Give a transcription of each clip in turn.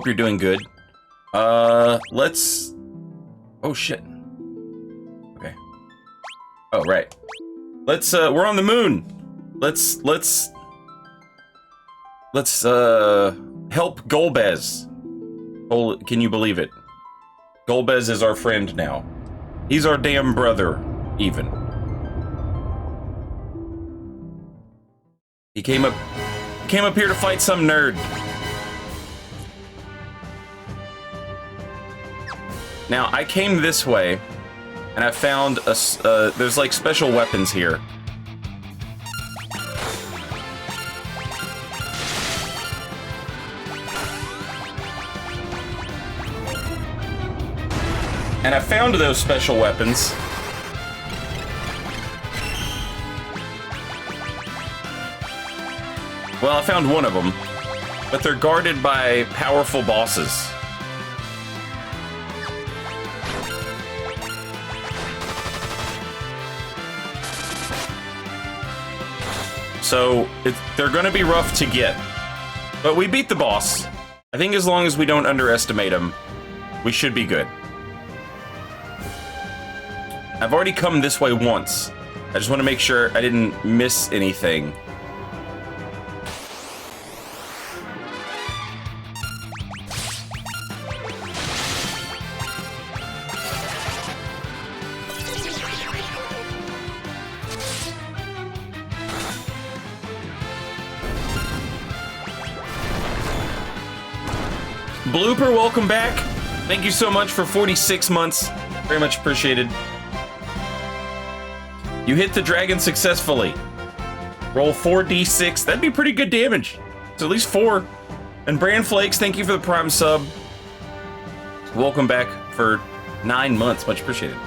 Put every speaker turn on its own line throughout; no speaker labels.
Hope you're doing good. Let's... Oh, shit. Okay. Oh, right. Let's, we're on the moon. Let's, help Golbez. Oh, can you believe it? Golbez is our friend now. He's our damn brother, even. He came up here to fight some nerd. Now, I came this way, and I found there's like special weapons here. And I found those special weapons. Well, I found one of them, but they're guarded by powerful bosses. So, they're gonna be rough to get. But we beat the boss. I think as long as we don't underestimate him, we should be good. I've already come this way once. I just want to make sure I didn't miss anything. Blooper, welcome back. Thank you so much for 46 months. Very much appreciated. You hit the dragon successfully. Roll 4d6. That'd be pretty good damage. It's at least 4. And Bran Flakes, thank you for the Prime sub. Welcome back for 9 months. Much appreciated.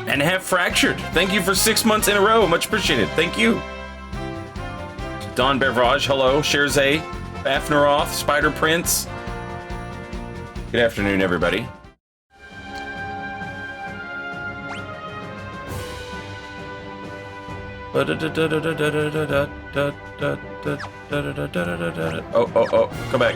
And have fractured. Thank you for 6 months in a row. Much appreciated. Thank you. Don Beverage, hello. Sherzay, Fafneroth, Spider Prince. Good afternoon, everybody. Oh, come back.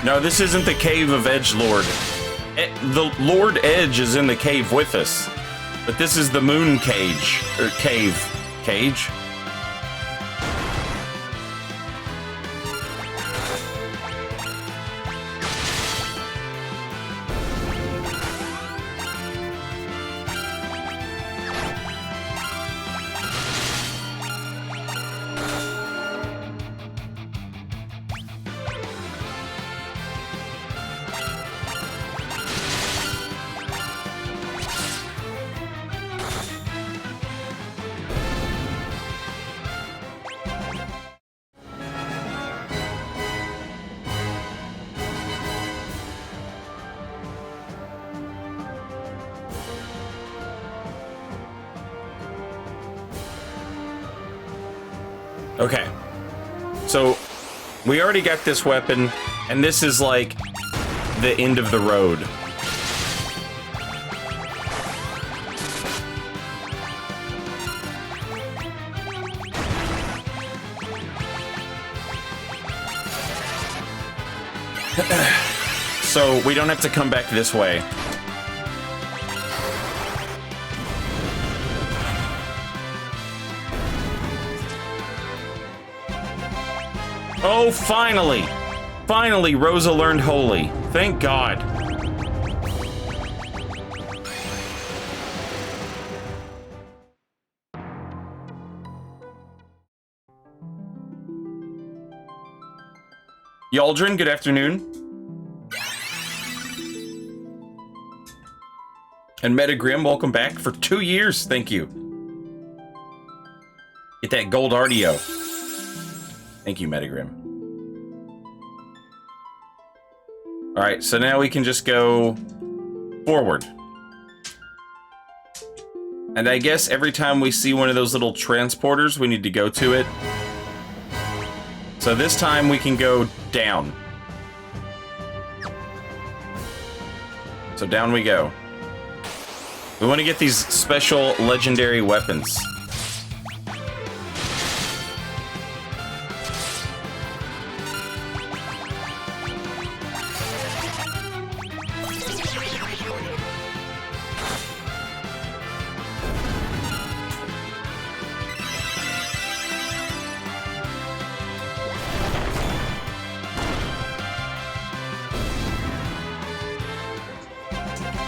No, this isn't the cave of Edgelord. The Lord Edge is in the cave with us. But this is the moon cage. Or cave. Cage? Okay. So, we already got this weapon, and this is like the end of the road. So, we don't have to come back this way. Oh, finally! Finally, Rosa learned Holy. Thank God. Yaldrin, good afternoon. And Metagrim, welcome back for 2 years. Thank you. Get that gold RDO. Thank you, Metagrim. All right, so now we can just go forward. And I guess every time we see one of those little transporters, we need to go to it. So this time we can go down. So down we go. We want to get these special legendary weapons.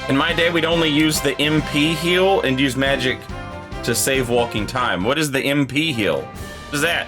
In my day, we'd only use the MP heal and use magic to save walking time. What is the MP heal? What is that?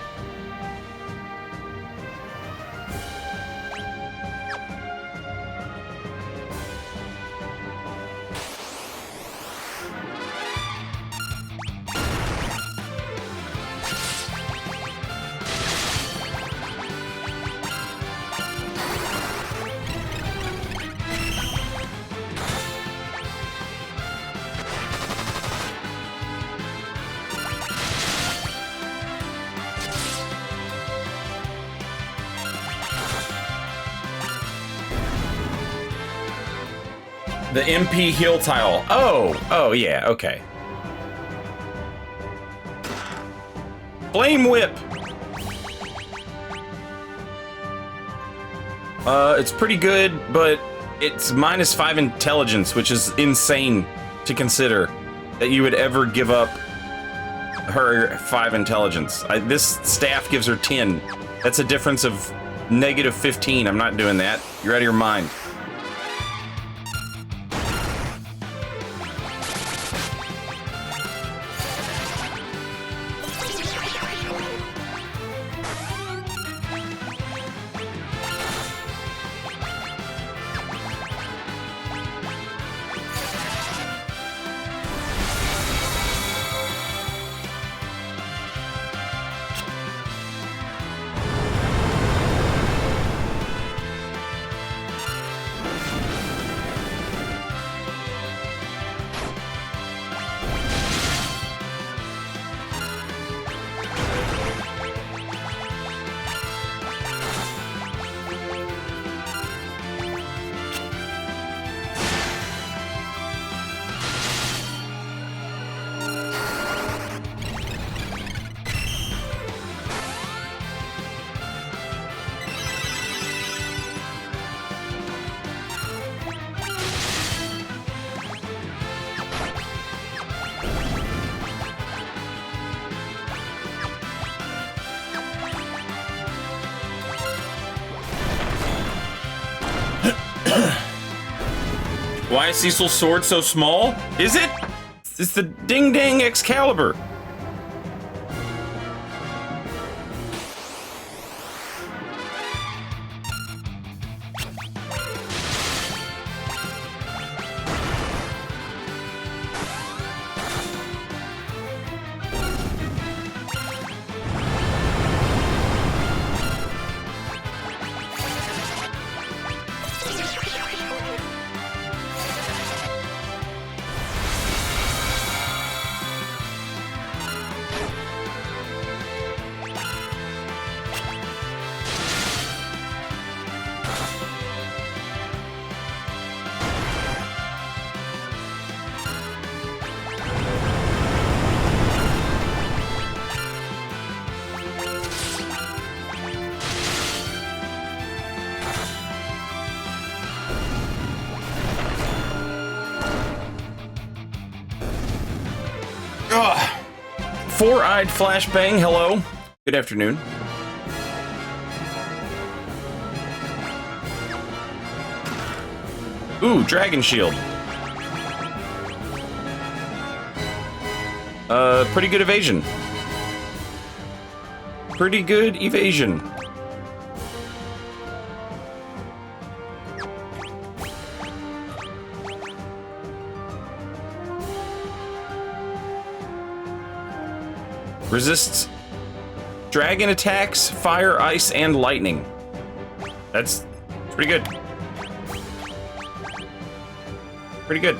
The MP heal tile. Oh yeah, okay. Flame whip. It's pretty good, but it's -5 intelligence, which is insane to consider that you would ever give up her 5 intelligence. This staff gives her 10. That's a difference of -15. I'm not doing that. You're out of your mind. Why is Cecil's sword so small? Is it? It's the Ding Dang Excalibur. Four-Eyed Flashbang, hello. Good afternoon. Ooh, Dragon Shield. Pretty good evasion. Pretty good evasion. Resists dragon attacks, fire, ice, and lightning. That's pretty good. Pretty good.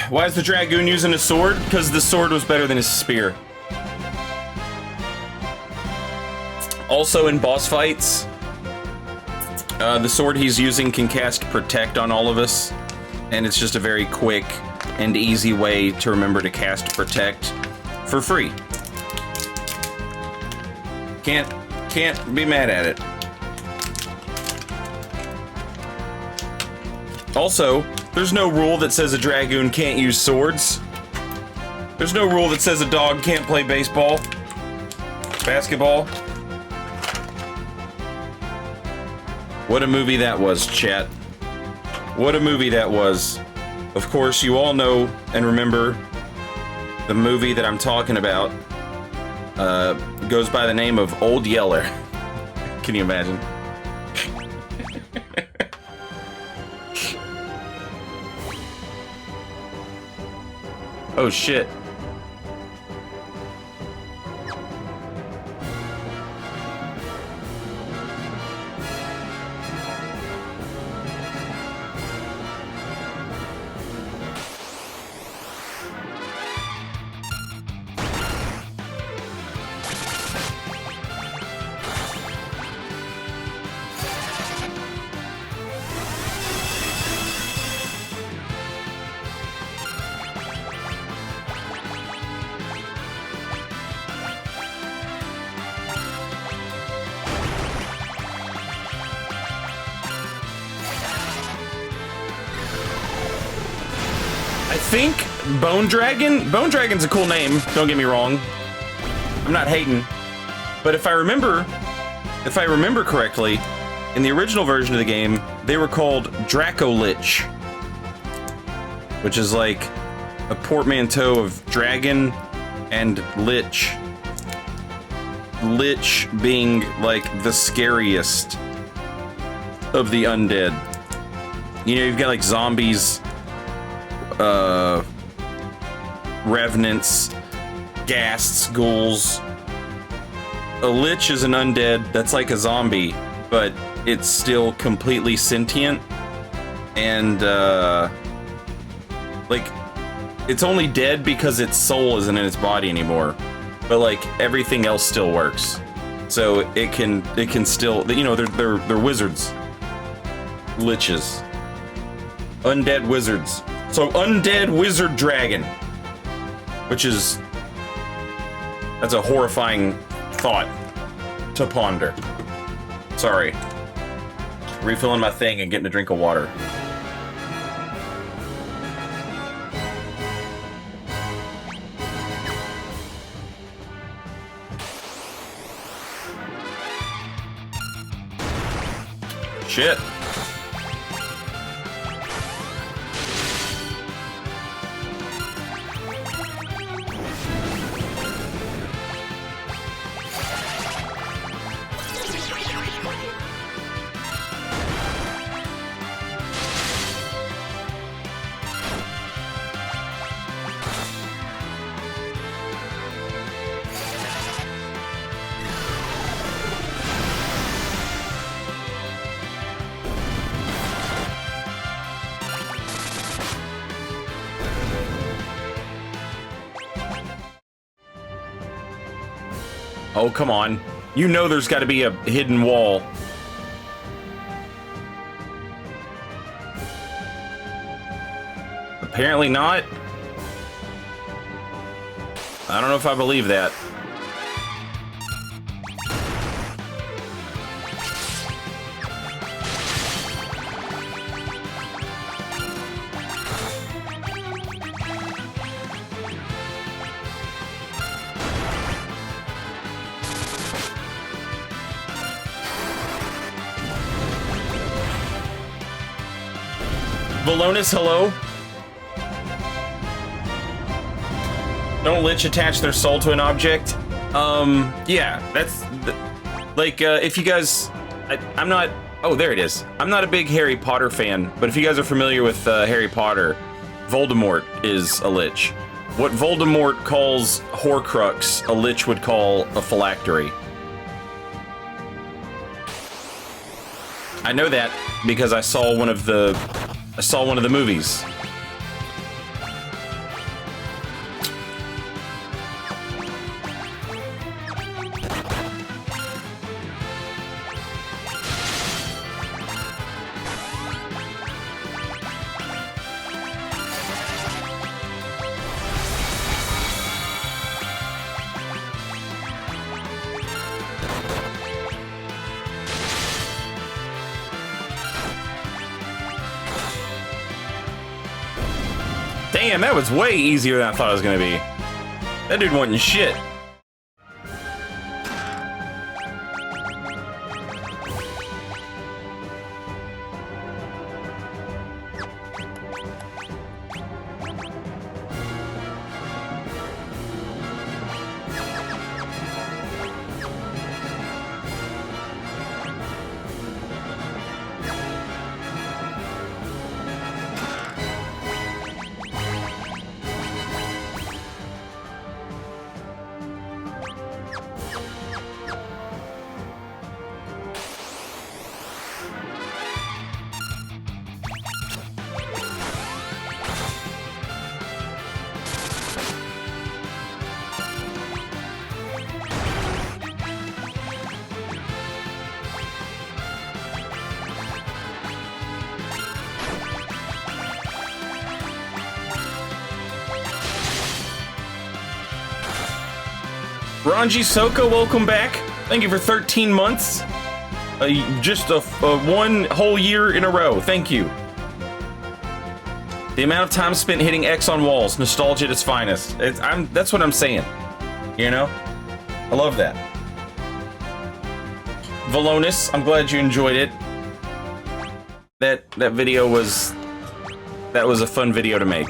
Why is the Dragoon using a sword? Because the sword was better than his spear. Also in boss fights, the sword he's using can cast Protect on all of us, and it's just a very quick and easy way to remember to cast Protect for free. Can't be mad at it. Also, there's no rule that says a Dragoon can't use swords. There's no rule that says a dog can't play baseball, basketball. What a movie that was, chat. What a movie that was. Of course, you all know and remember the movie that I'm talking about. Goes by the name of Old Yeller. Can you imagine? Oh shit. Bone Dragon? Bone Dragon's a cool name, don't get me wrong. I'm not hating. But if I remember correctly, in the original version of the game, they were called Dracolich, which is like a portmanteau of dragon and lich. Lich being like the scariest of the undead. You know, you've got like zombies, revenants, ghasts, ghouls. A lich is an undead that's like a zombie, but it's still completely sentient, and like it's only dead because its soul isn't in its body anymore, but like everything else still works. So it can still, you know, they're wizards, liches, undead wizards. So undead wizard dragon, which is, that's a horrifying thought to ponder. Sorry. Refilling my thing and getting a drink of water. Shit. Oh, come on. You know there's got to be a hidden wall. Apparently not. I don't know if I believe that. Valonis, hello. Don't Lich attach their soul to an object? Yeah, that's... Like, if you guys... I'm not... Oh, there it is. I'm not a big Harry Potter fan, but if you guys are familiar with Harry Potter, Voldemort is a Lich. What Voldemort calls Horcrux, a Lich would call a phylactery. I know that because I saw one of the movies. Damn, that was way easier than I thought it was gonna be. That dude wasn't shit. Ranji Soko, welcome back. Thank you for 13 months. Just a one whole year in a row. Thank you. The amount of time spent hitting X on walls, nostalgia at its finest. That's what I'm saying. You know? I love that. Valonis, I'm glad you enjoyed it. That video was... That was a fun video to make.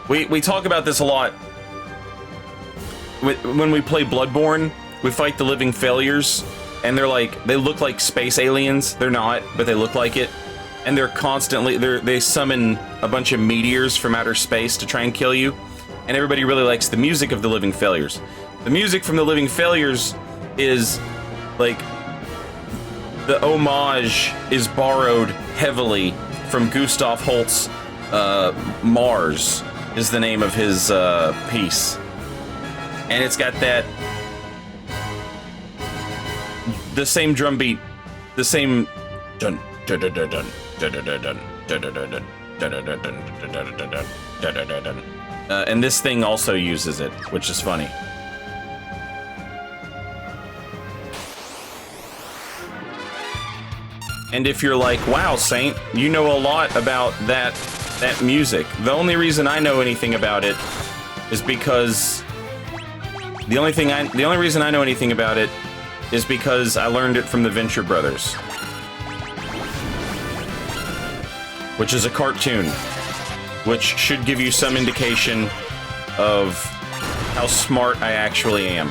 We talk about this a lot. When we play Bloodborne, we fight the living failures, and they look like space aliens. They're not, but they look like it. And they're constantly, they summon a bunch of meteors from outer space to try and kill you. And everybody really likes the music of the living failures. The music from the living failures is like, the homage is borrowed heavily from Gustav Holst's Mars is the name of his piece. And it's got the same drum beat, the same dun dun dun dun dun dun dun dun dun dun. And this thing also uses it, which is funny. And if you're like, wow, Saint, you know a lot about that music. The only reason I know anything about it is because the only reason I know anything about it is because I learned it from the Venture Brothers, which is a cartoon, which should give you some indication of how smart I actually am.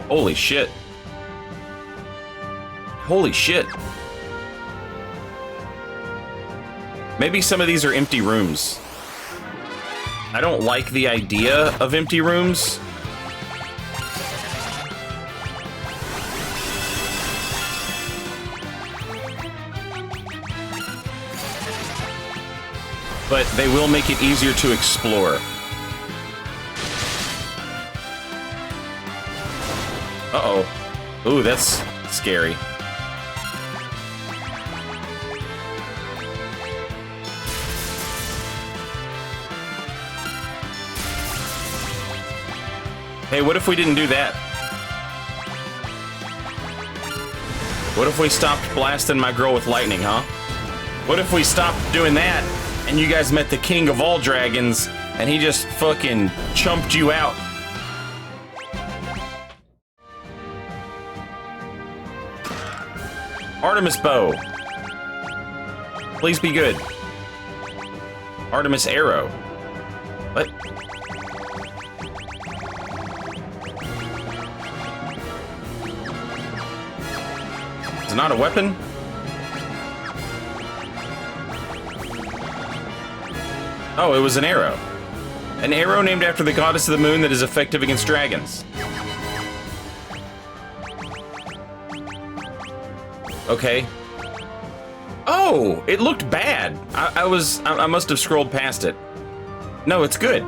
Holy shit. Holy shit. Maybe some of these are empty rooms. I don't like the idea of empty rooms. But they will make it easier to explore. Uh-oh. Ooh, that's scary. Hey, what if we didn't do that? What if we stopped blasting my girl with lightning, huh? What if we stopped doing that and you guys met the king of all dragons and he just fucking chumped you out? Artemis bow. Please be good. Artemis arrow. What? It's not a weapon? Oh, it was an arrow. An arrow named after the goddess of the moon that is effective against dragons. Okay. Oh, it looked bad. I must have scrolled past it. No, it's good.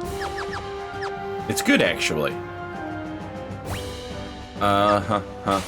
It's good, actually. Huh.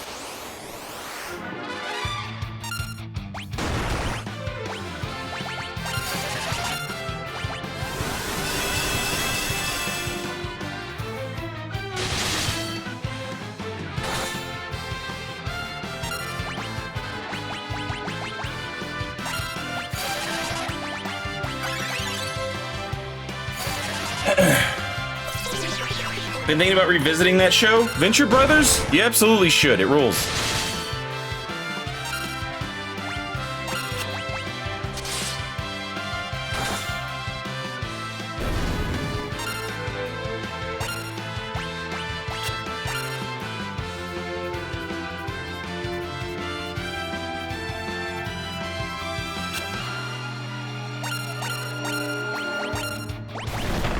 Been thinking about revisiting that show? Venture Brothers? You absolutely should. It rules.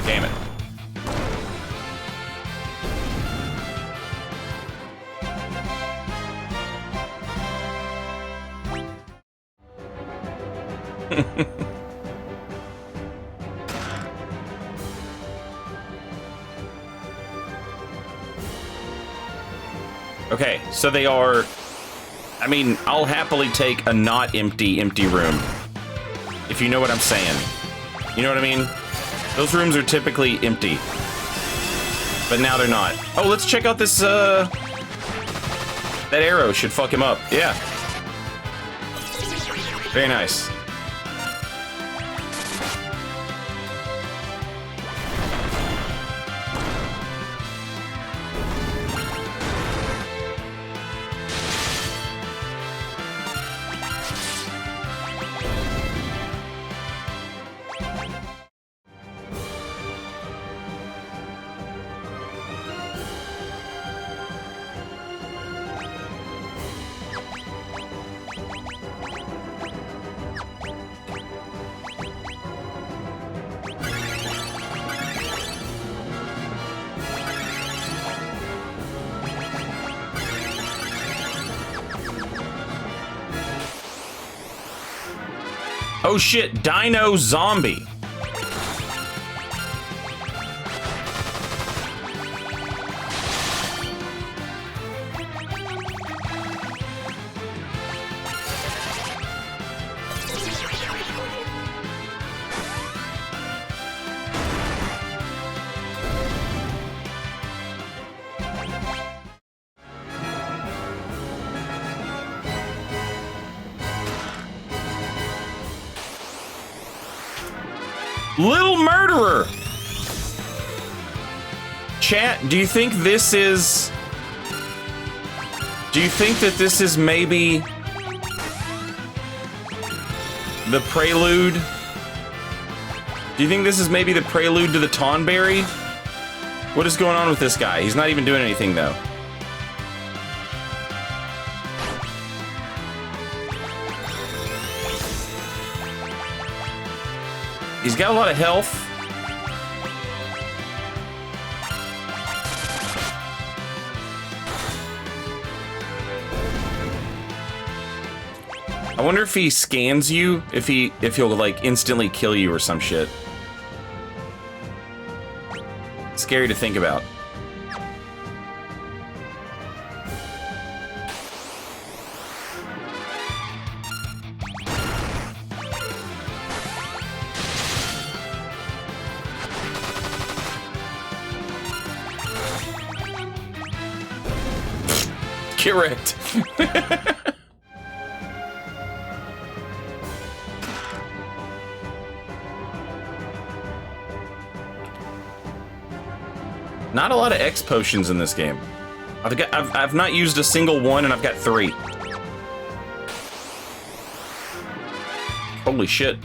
Damn it. Okay, so they are... I mean, I'll happily take a not empty room. If you know what I'm saying. You know what I mean? Those rooms are typically empty. But now they're not. Oh, let's check out this, That arrow should fuck him up. Yeah. Very nice. Oh shit, Dino Zombie. Little Murderer! Chat, do you think this is... Do you think that this is maybe... the prelude? Do you think this is maybe the prelude to the Tonberry? What is going on with this guy? He's not even doing anything, though. He's got a lot of health. I wonder if he scans you, if he'll like instantly kill you or some shit. Scary to think about. Correct. Not a lot of X potions in this game. I've not used a single one, and I've got 3. Holy shit.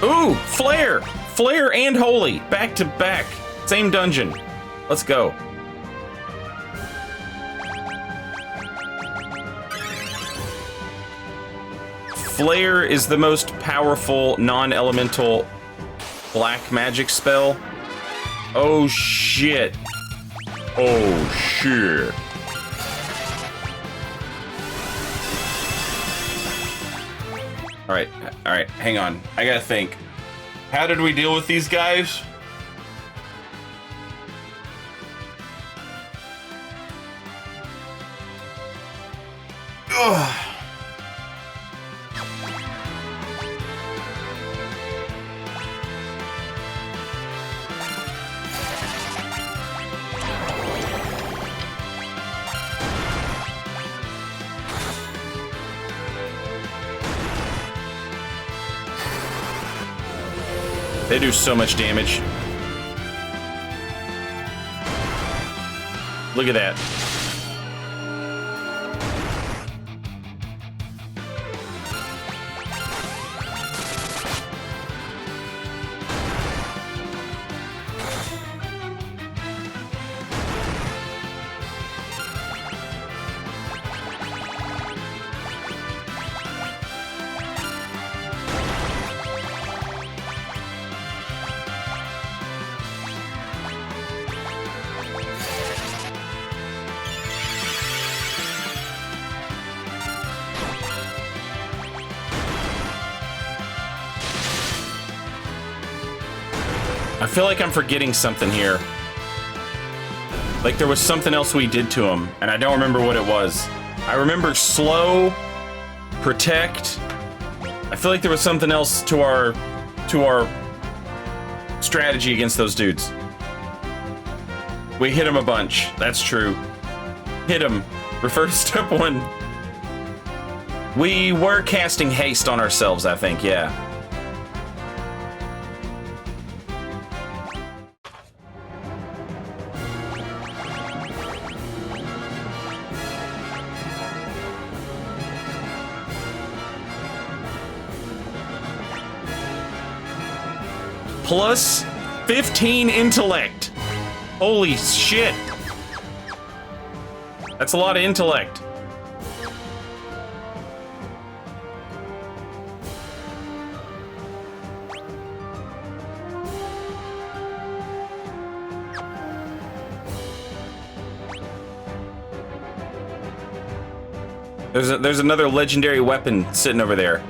Ooh, Flare! Flare and Holy, back to back. Same dungeon. Let's go. Flare is the most powerful non-elemental black magic spell. Oh shit. Oh shit. Alright, hang on. I gotta think. How did we deal with these guys? Ugh. They do so much damage. Look at that. I feel like I'm forgetting something here. Like there was something else we did to him, and I don't remember what it was. I remember slow, protect. I feel like there was something else to our strategy against those dudes. We hit him a bunch. That's true. Hit him. Refer to step 1. We were casting haste on ourselves, I think, yeah. Plus 15 intellect. Holy shit. That's a lot of intellect. There's another legendary weapon sitting over there.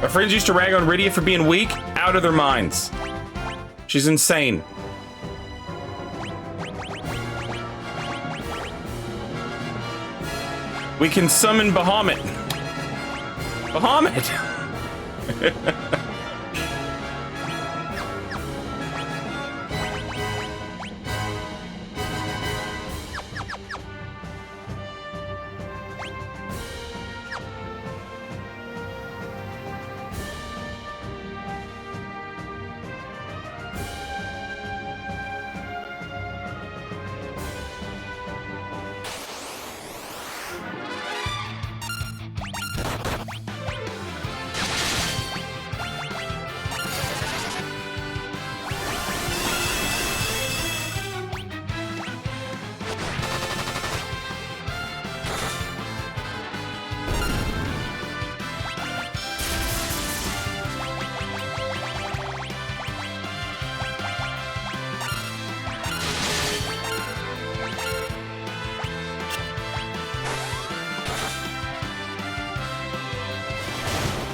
My friends used to rag on Rydia for being weak. Out of their minds. She's insane. We can summon Bahamut. Bahamut!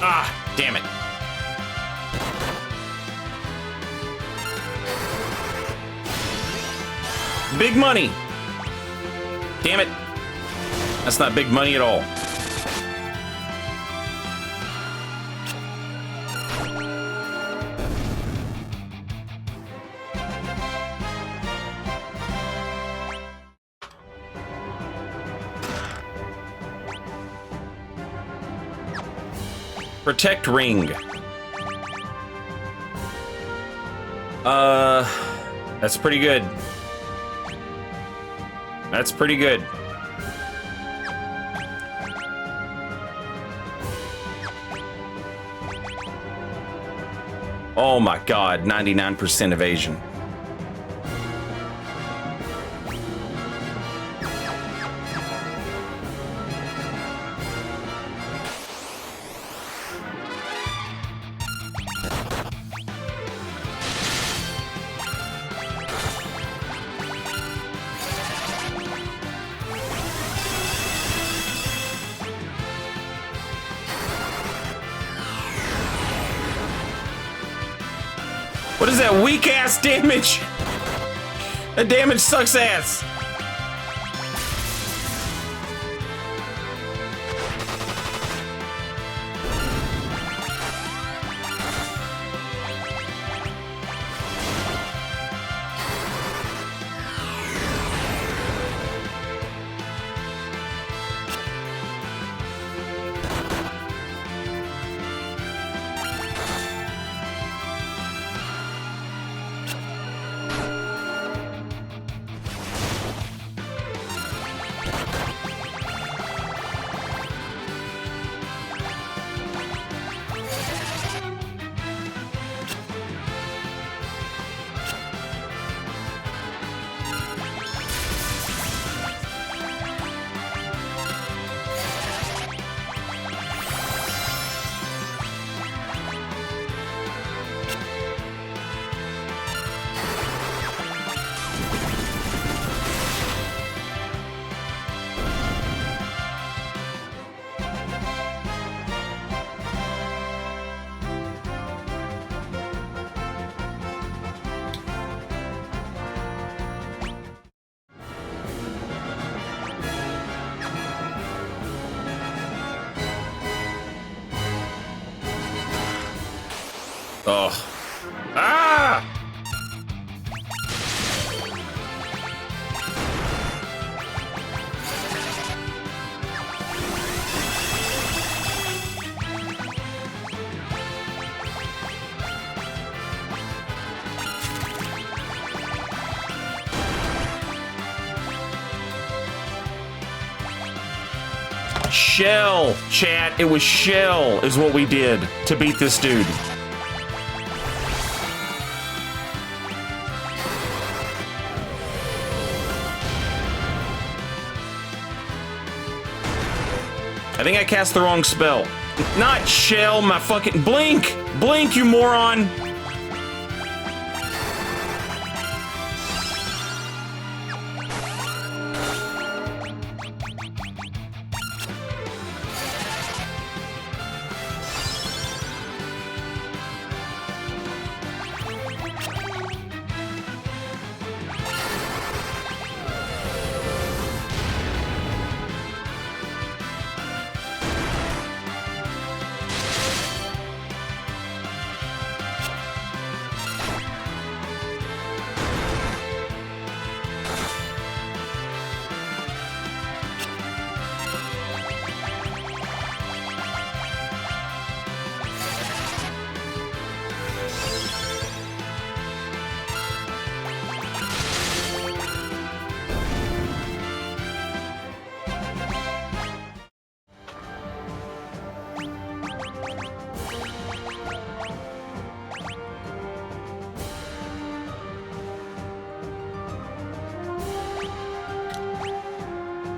Ah, damn it. Big money. Damn it. That's not big money at all. Protect ring. That's pretty good. That's pretty good. Oh my god, 99% evasion. What is that weak ass damage? That damage sucks ass. Oh. Ah! Shell, chat. It was Shell is what we did to beat this dude. I think I cast the wrong spell. Not Shell, my fucking... Blink! Blink, you moron!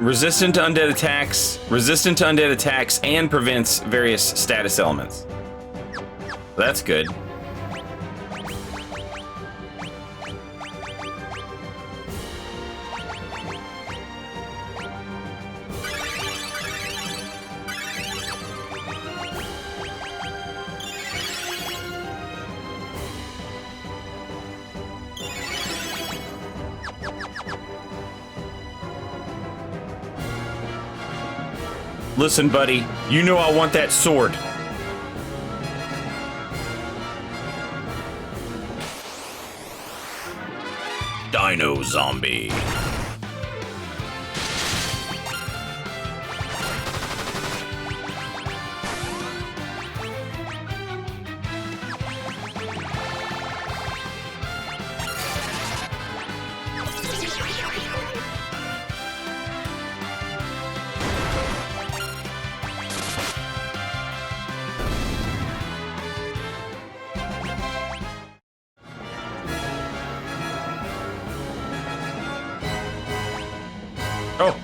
Resistant to undead attacks, and prevents various status elements. That's good. Listen, buddy, you know I want that sword. Dino Zombie. Oh.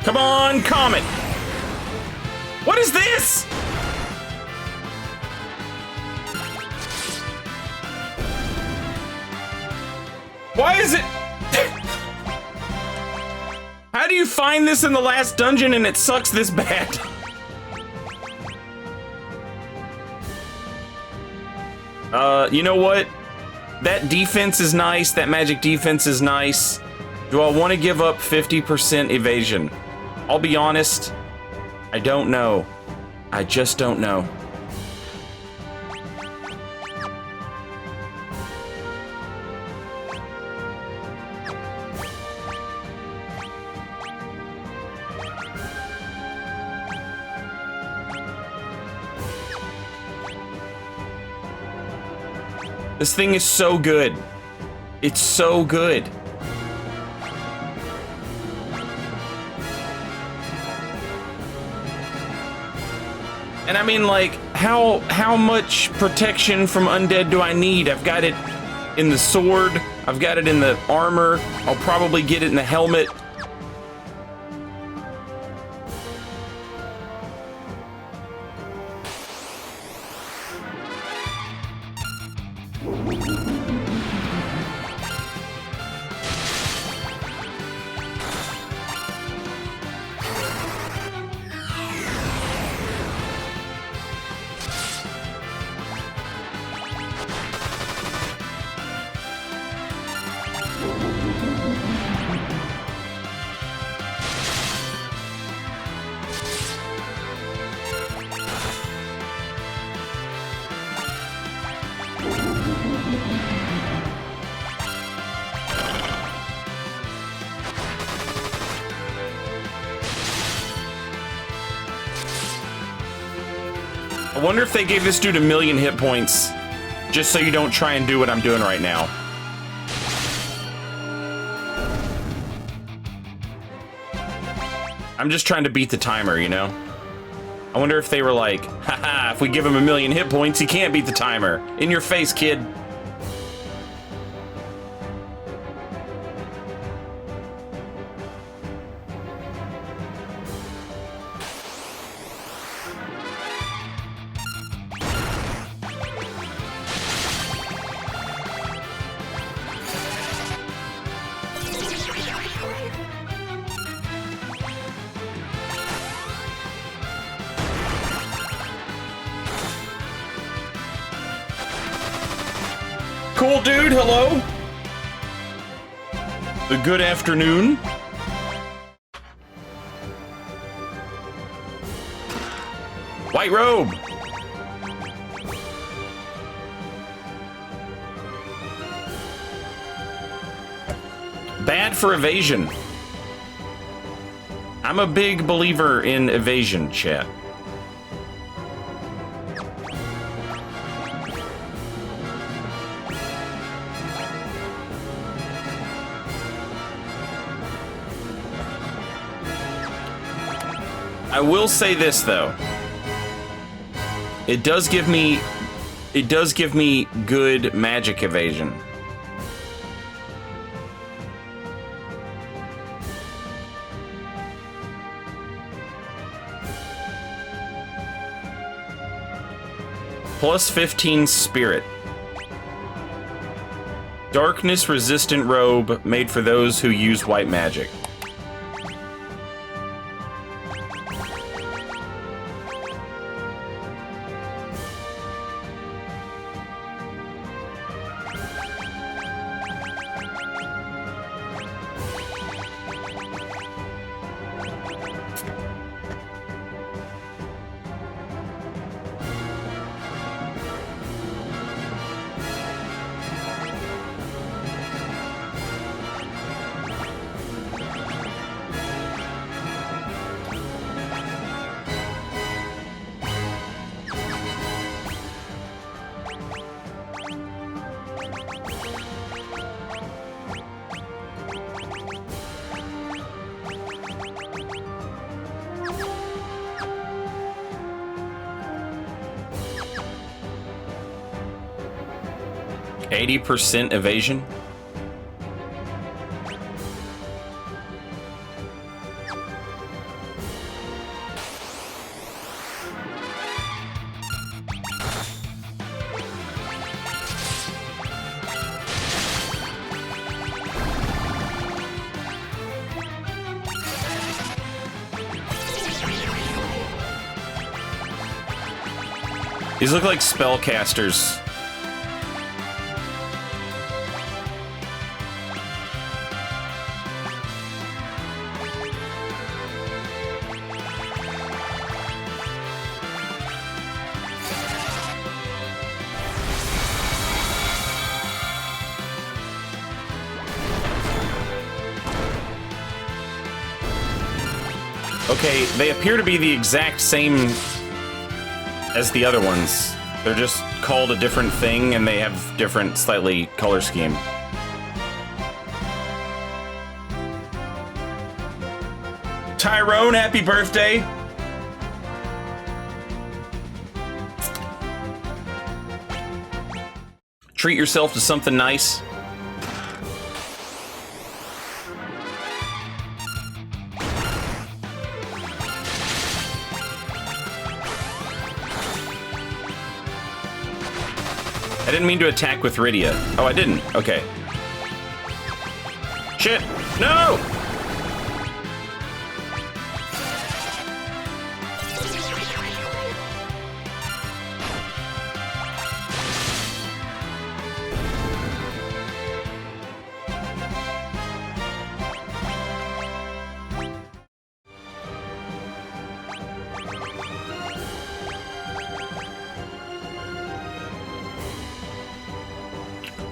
Come on, Comet! What is this? Why is it? How do you find this in the last dungeon and it sucks this bad? You know what? That defense is nice, that magic defense is nice. Do I want to give up 50% evasion? I'll be honest, I don't know. I just don't know. This thing is so good. It's so good. And I mean, like, how much protection from undead do I need? I've got it in the sword. I've got it in the armor. I'll probably get it in the helmet. I wonder if they gave this dude 1,000,000 hit points just so you don't try and do what I'm doing right now. I'm just trying to beat the timer, you know? I wonder if they were like, haha, if we give him 1,000,000 hit points, he can't beat the timer. In your face, kid. Cool dude, hello. Good afternoon. White robe. Bad for evasion. I'm a big believer in evasion, chat. I will say this though. It does give me good magic evasion. Plus 15 spirit. Darkness resistant robe made for those who use white magic. %, evasion. These look like spellcasters. Okay, they appear to be the exact same as the other ones. They're just called a different thing, and they have different, slightly color scheme. Tyrone, happy birthday! Treat yourself to something nice. I didn't mean to attack with Rydia. Oh, I didn't. Okay. Shit! No!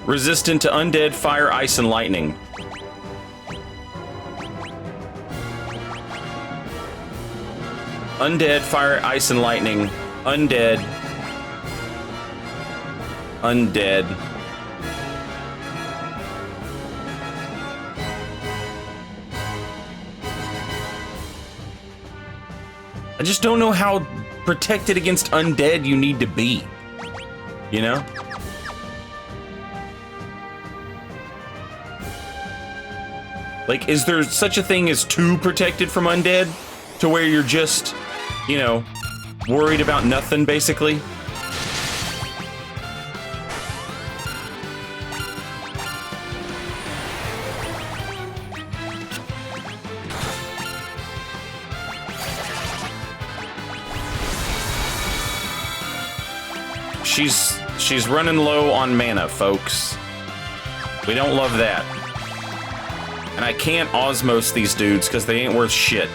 Resistant to undead, fire, ice, and lightning. Undead, fire, ice, and lightning. Undead. Undead. I just don't know how protected against undead you need to be. You know? Like, is there such a thing as too protected from undead? To where you're just, you know, worried about nothing, basically? She's running low on mana, folks. We don't love that. And I can't osmose these dudes because they ain't worth shit.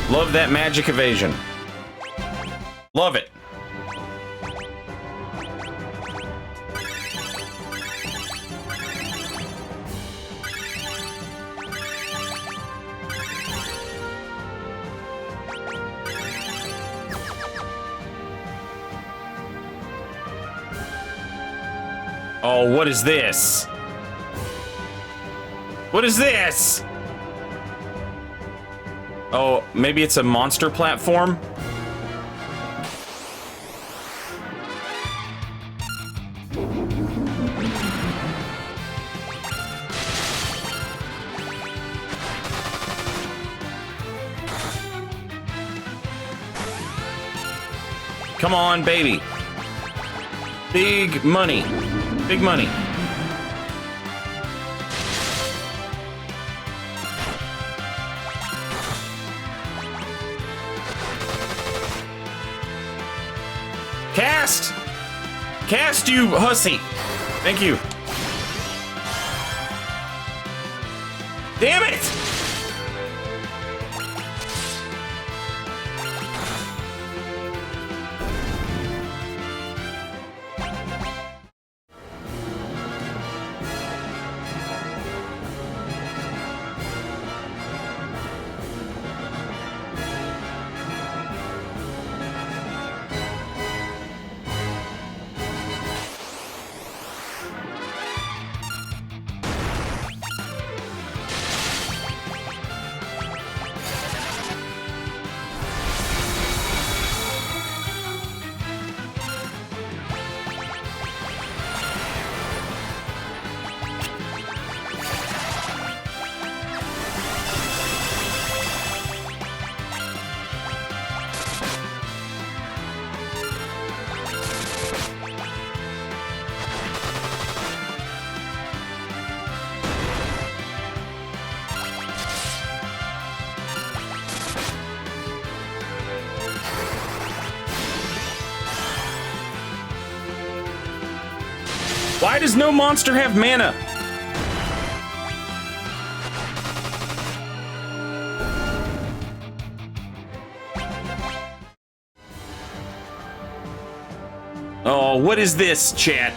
Love that magic evasion. Love it. Oh, what is this? What is this? Oh, maybe it's a monster platform? Come on, baby. Big money. Big money. Cast! Cast, you hussy! Thank you. Damn it! Why does no monster have mana? Oh, what is this, chat?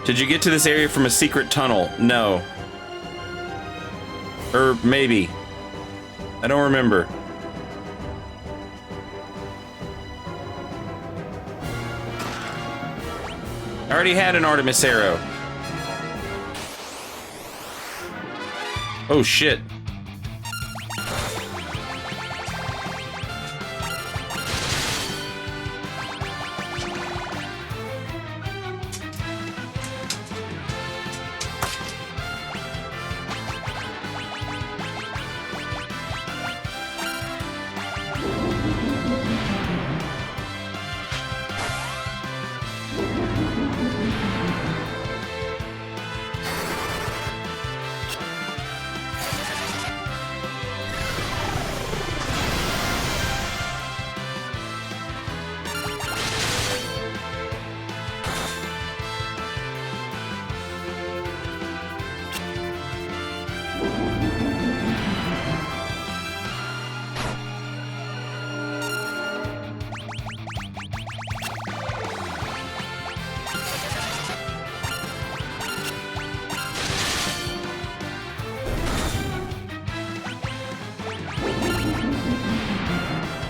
Did you get to this area from a secret tunnel? No. Or maybe. I don't remember. I already had an Artemis arrow. Oh shit.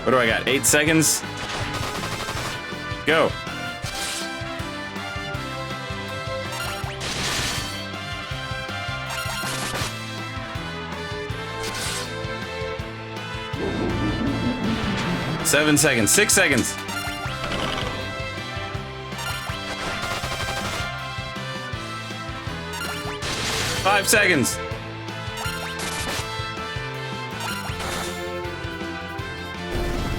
What do I got? 8 seconds? Go. Seven seconds. 6 seconds. Five seconds.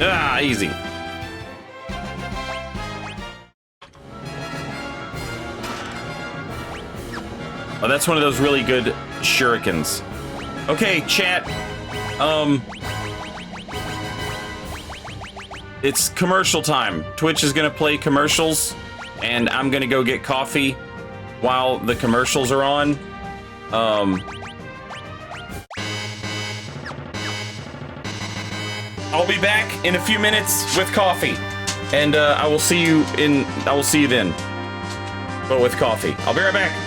Ah, easy. Oh, that's one of those really good shurikens. Okay, chat. It's commercial time. Twitch is gonna play commercials, and I'm gonna go get coffee while the commercials are on. I'll be back in a few minutes with coffee, and I will see you then. But with coffee. I'll be right back.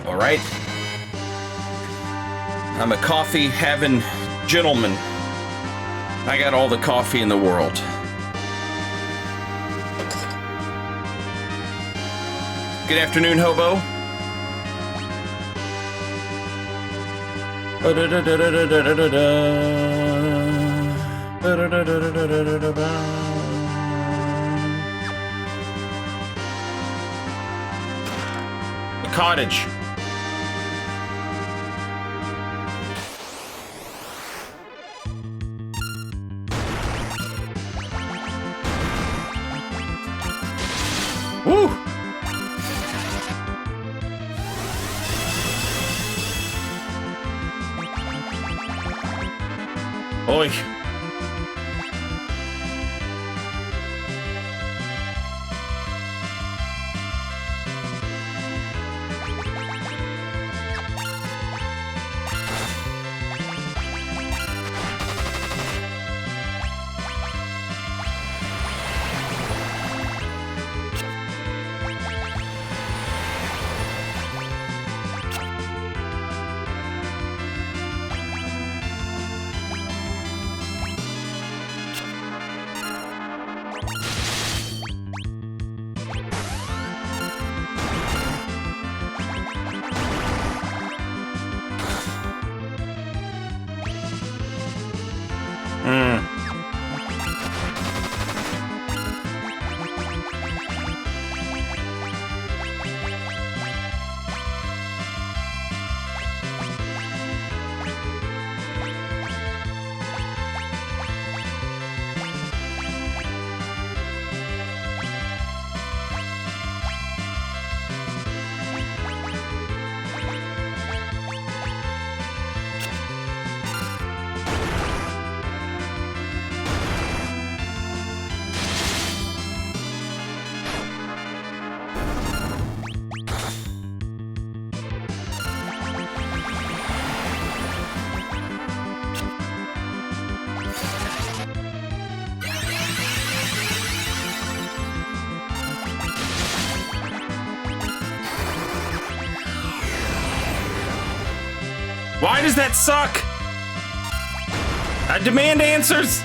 All right. I'm a coffee-having gentleman. I got all the coffee in the world. Good afternoon, hobo. The cottage. Woo! Oi. Why does that suck? I demand answers.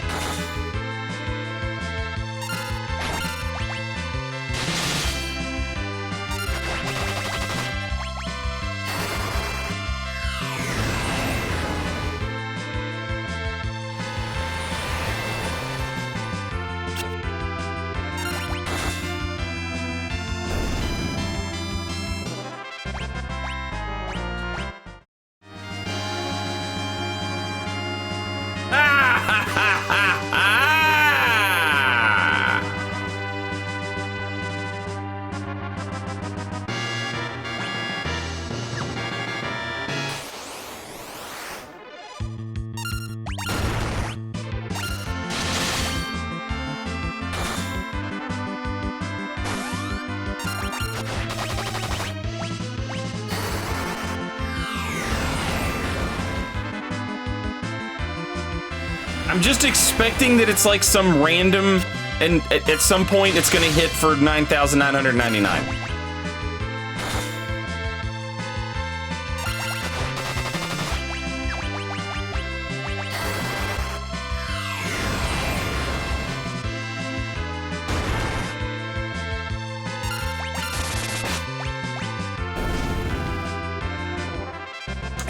I'm just expecting that it's like some random, and at some point it's gonna hit for 9,999.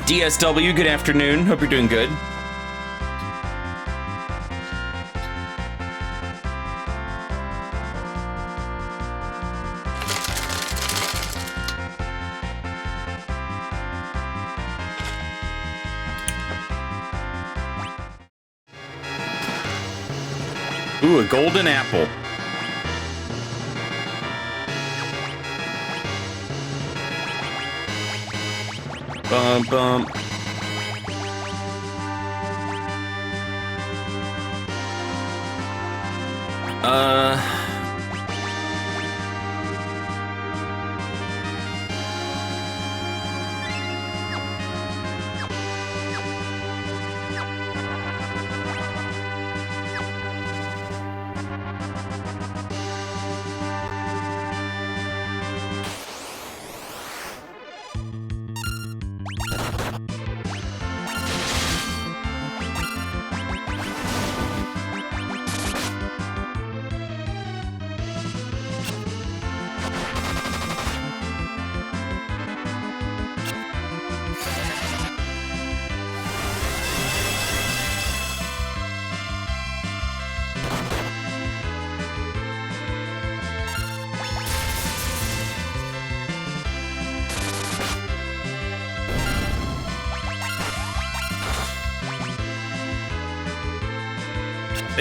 DSW, good afternoon. Hope you're doing good. Ooh, a golden apple. Bum, bum.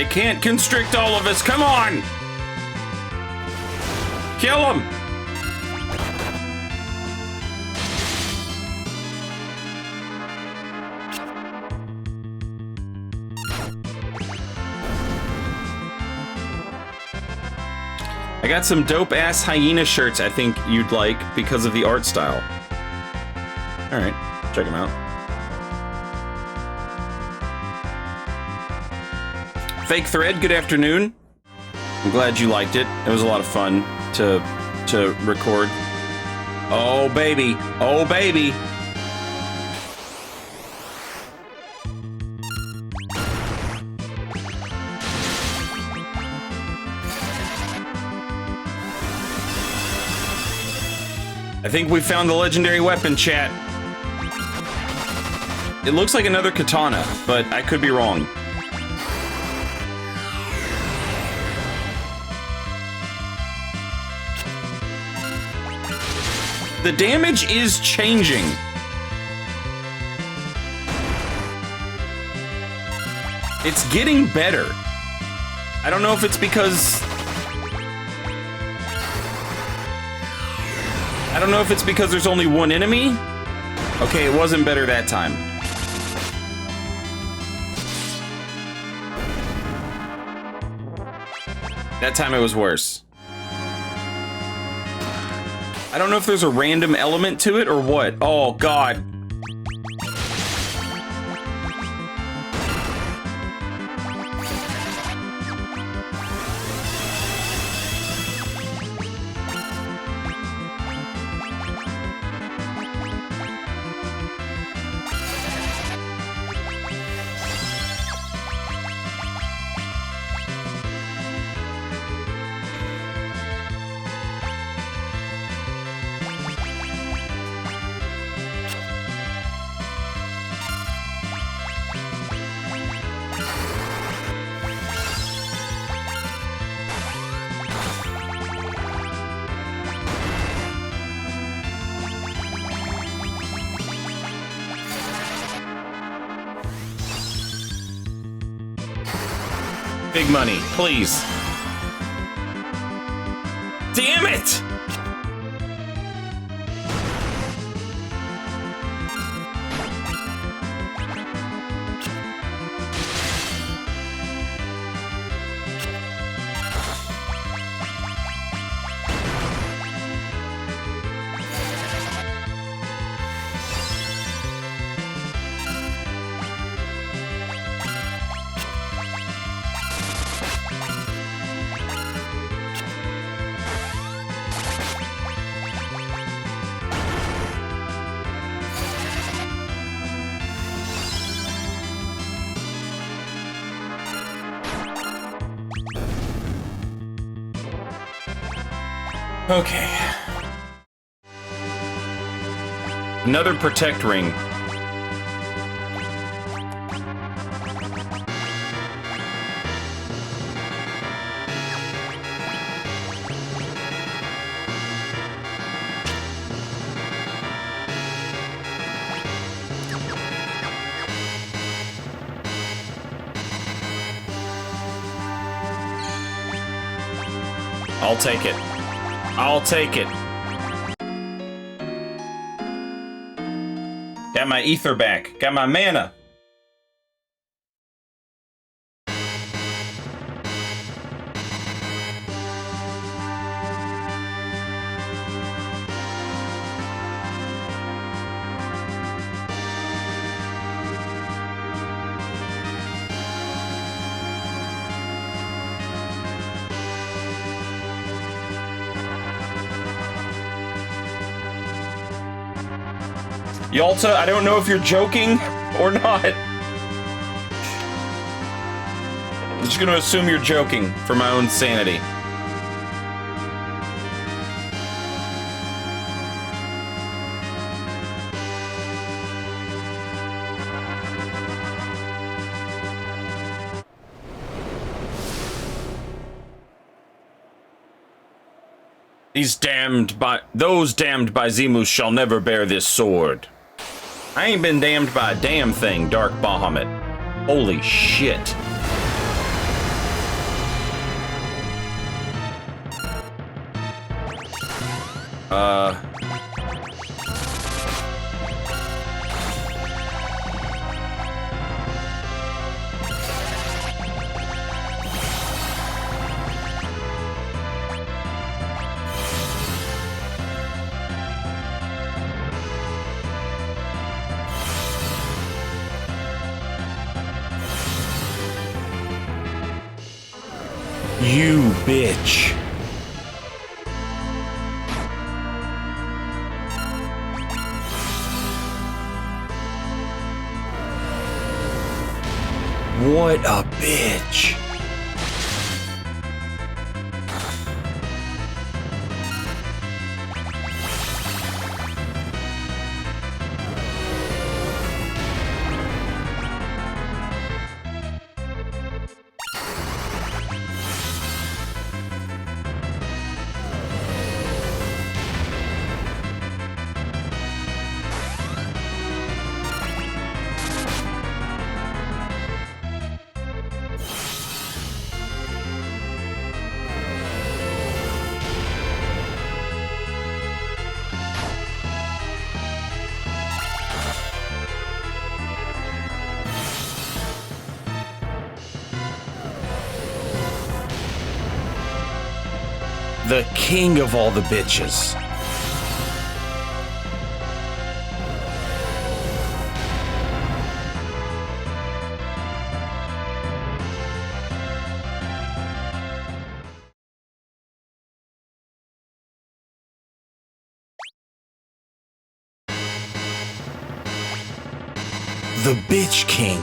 They can't constrict all of us. Come on! Kill them! I got some dope-ass hyena shirts I think you'd like because of the art style. Alright, check them out. Fake Thread, good afternoon. I'm glad you liked it. It was a lot of fun to record. Oh, baby. Oh, baby. I think we found the legendary weapon, chat. It looks like another katana, but I could be wrong. The damage is changing. It's getting better. I don't know if it's because... I don't know if it's because there's only one enemy. Okay, it wasn't better that time. That time it was worse. I don't know if there's a random element to it or what. Oh, God. Big money, please. Damn it! Okay. Another protect ring. I'll take it. I'll take it. Got my ether back. Got my mana. Yalta, I don't know if you're joking or not. I'm just gonna assume you're joking for my own sanity. Those damned by Zemus shall never bear this sword. I ain't been damned by a damn thing, Dark Bahamut. Holy shit. You bitch. What a bitch. The king of all the bitches. The bitch king.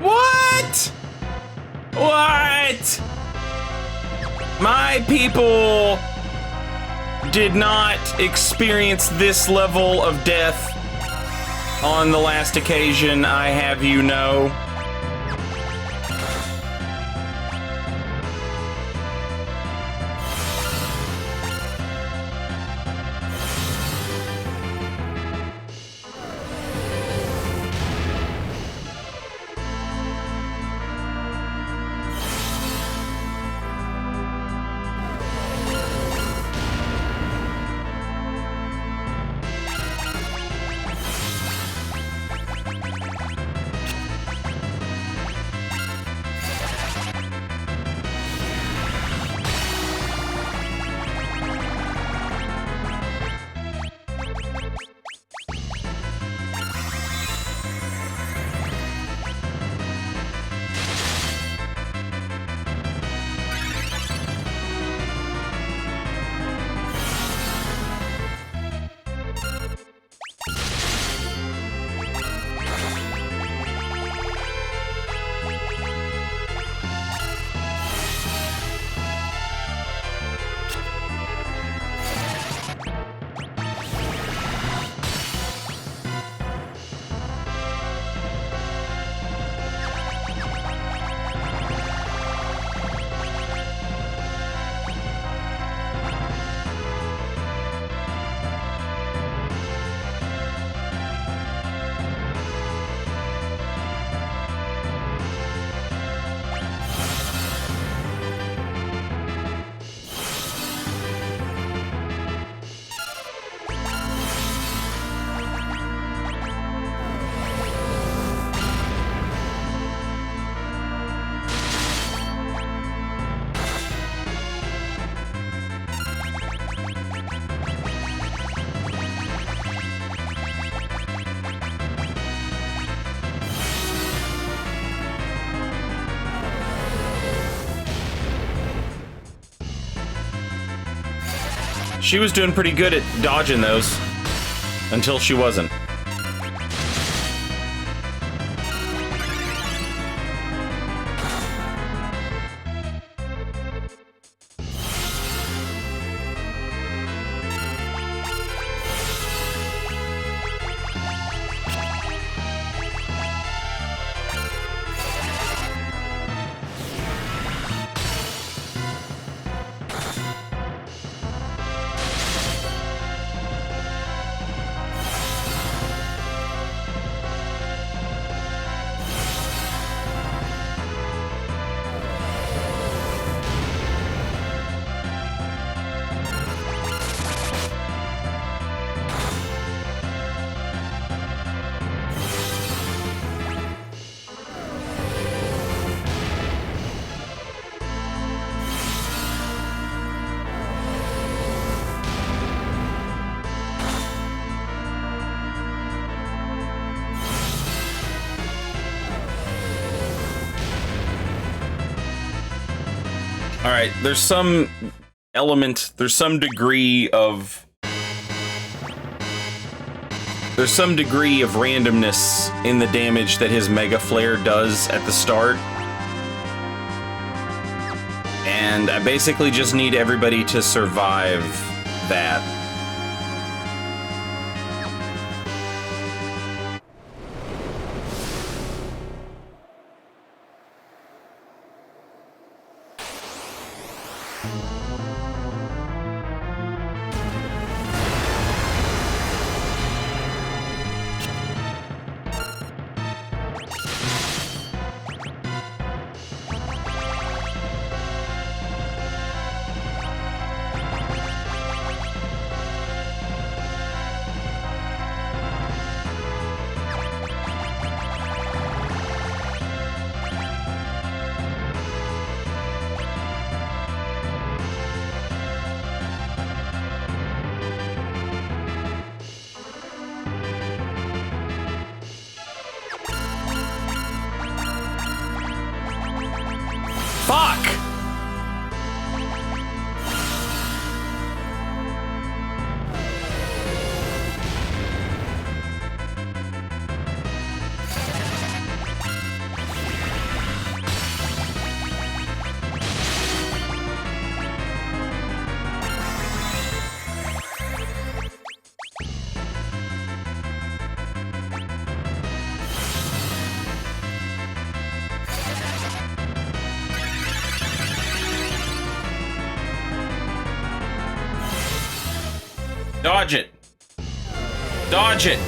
What? What? My people did not experience this level of death on the last occasion, I have you know. She was doing pretty good at dodging those until she wasn't. All right, there's some element, there's some degree of randomness in the damage that his Mega Flare does at the start. And I basically just need everybody to survive that. Fuck! Dodge it. Dodge it.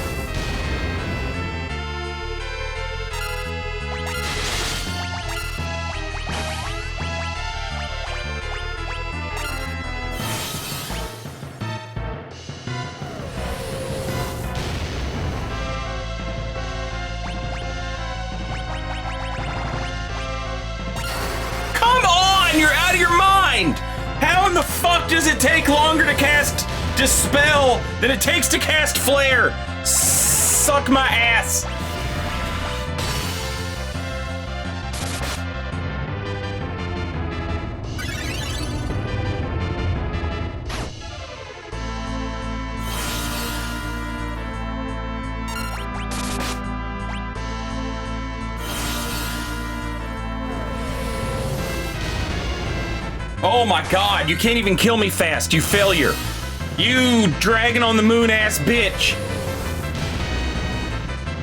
Come on, you're out of your mind. How in the fuck does it take longer to cast Dispel than it takes to cast Flare? Suck my ass. Oh my god, you can't even kill me fast, you failure. You dragon on the moon ass bitch.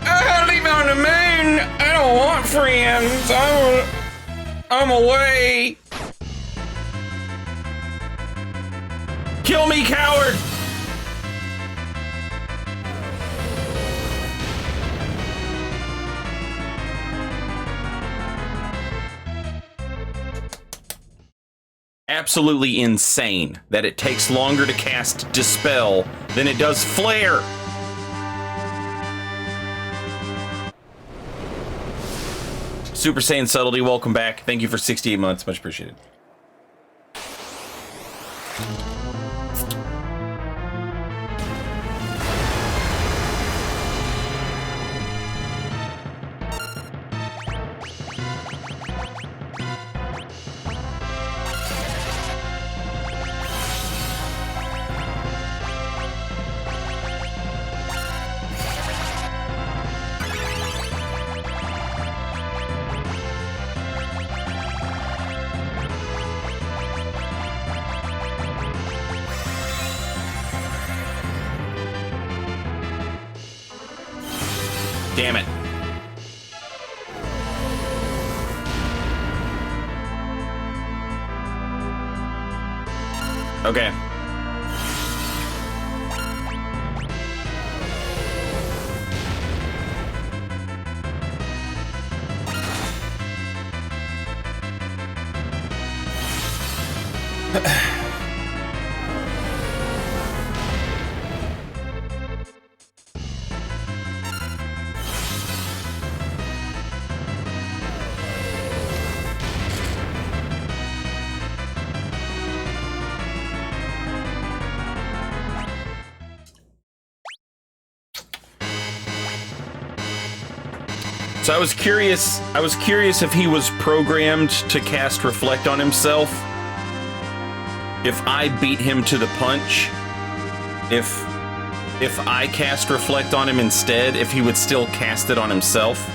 I live on the moon. I don't want friends. I'm away. Kill me, coward. Absolutely insane that it takes longer to cast Dispel than it does Flare. Super Saiyan Subtlety, welcome back. Thank you for 68 months. Much appreciated. Damn it. Okay. So I was curious if he was programmed to cast Reflect on himself. If I beat him to the punch, if I cast Reflect on him instead, if he would still cast it on himself.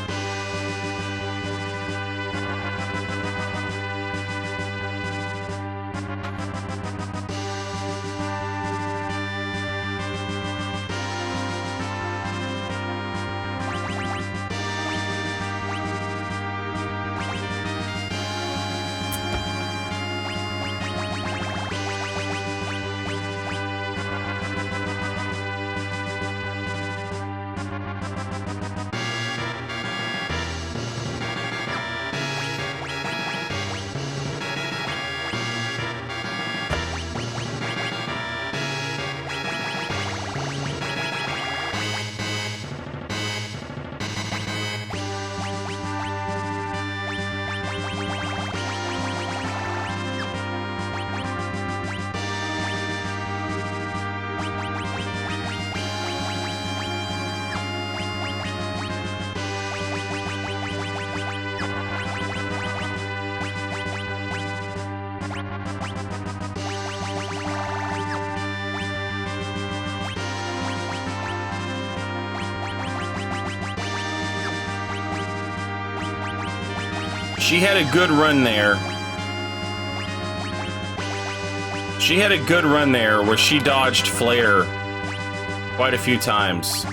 She had a good run there. She had a good run there where she dodged Flare quite a few times.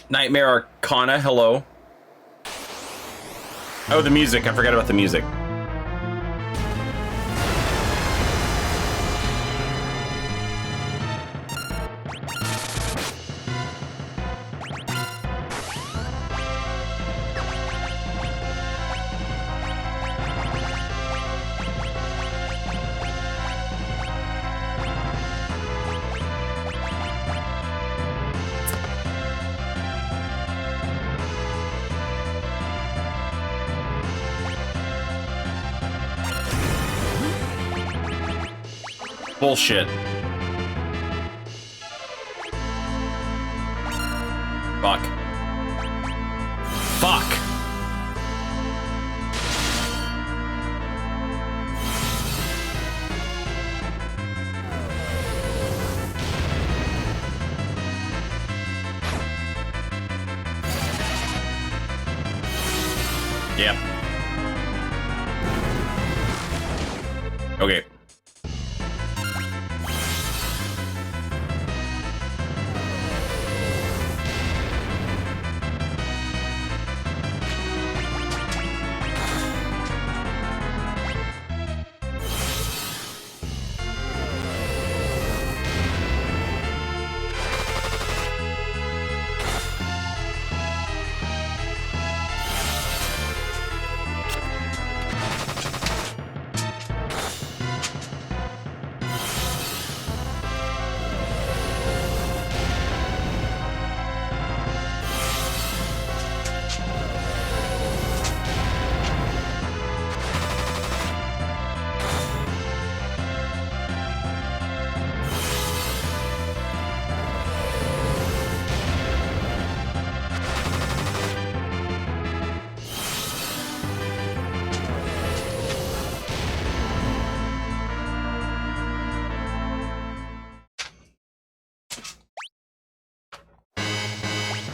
Nightmare Arcana, hello. Oh, the music. I forgot about the music. Bullshit. Fuck. Fuck. Yep. Okay.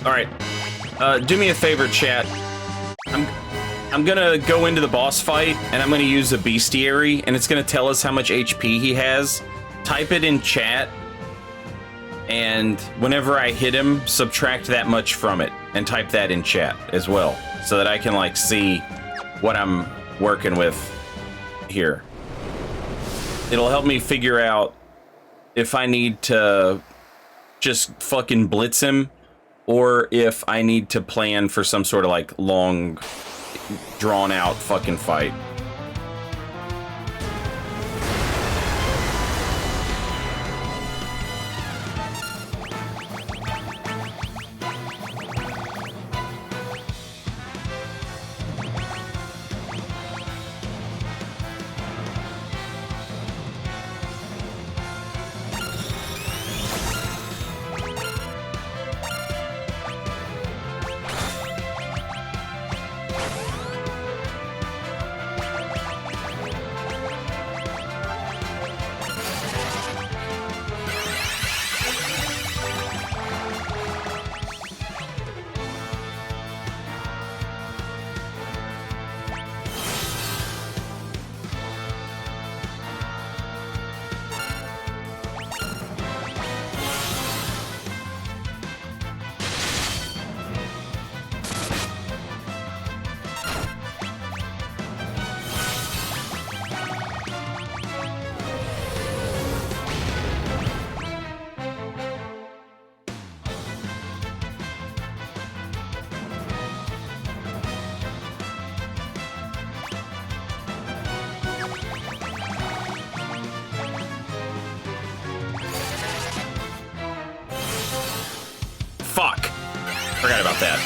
All right, do me a favor, chat. I'm gonna go into the boss fight, and I'm gonna use a bestiary, and it's gonna tell us how much HP he has. Type it in chat, and whenever I hit him, subtract that much from it, and type that in chat as well, so that I can, like, see what I'm working with here. It'll help me figure out if I need to just fucking blitz him, or if I need to plan for some sort of, like, long, drawn-out fucking fight. Fuck! Forgot about that.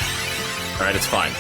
Alright, it's fine.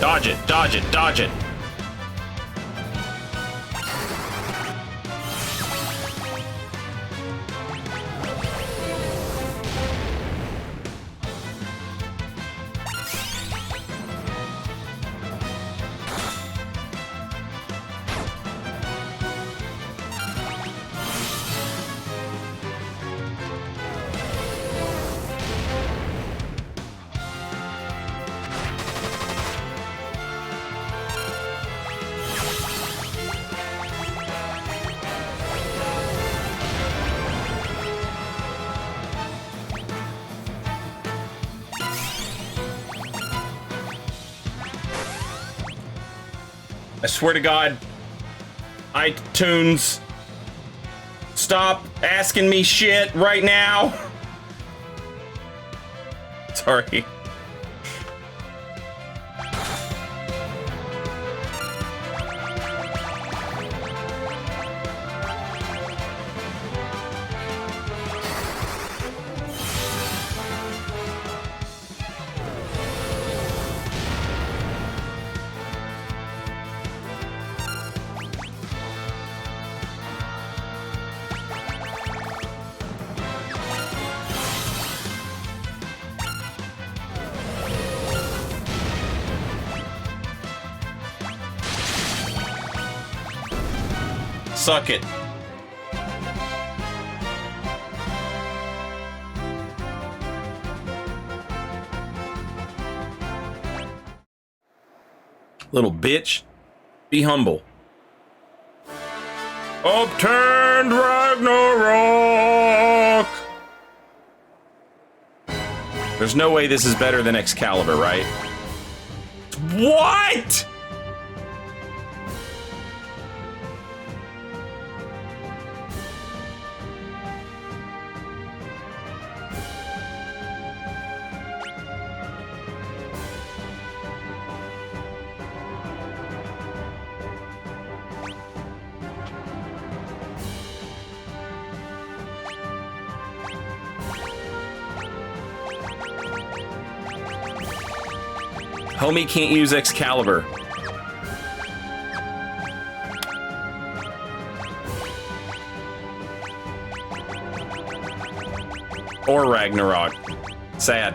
Dodge it, dodge it, dodge it. I swear to God, iTunes, stop asking me shit right now. Sorry. Suck it. Little bitch. Be humble. Upturned Ragnarok! There's no way this is better than Excalibur, right? What?! Homie can't use Excalibur. Or Ragnarok. Sad.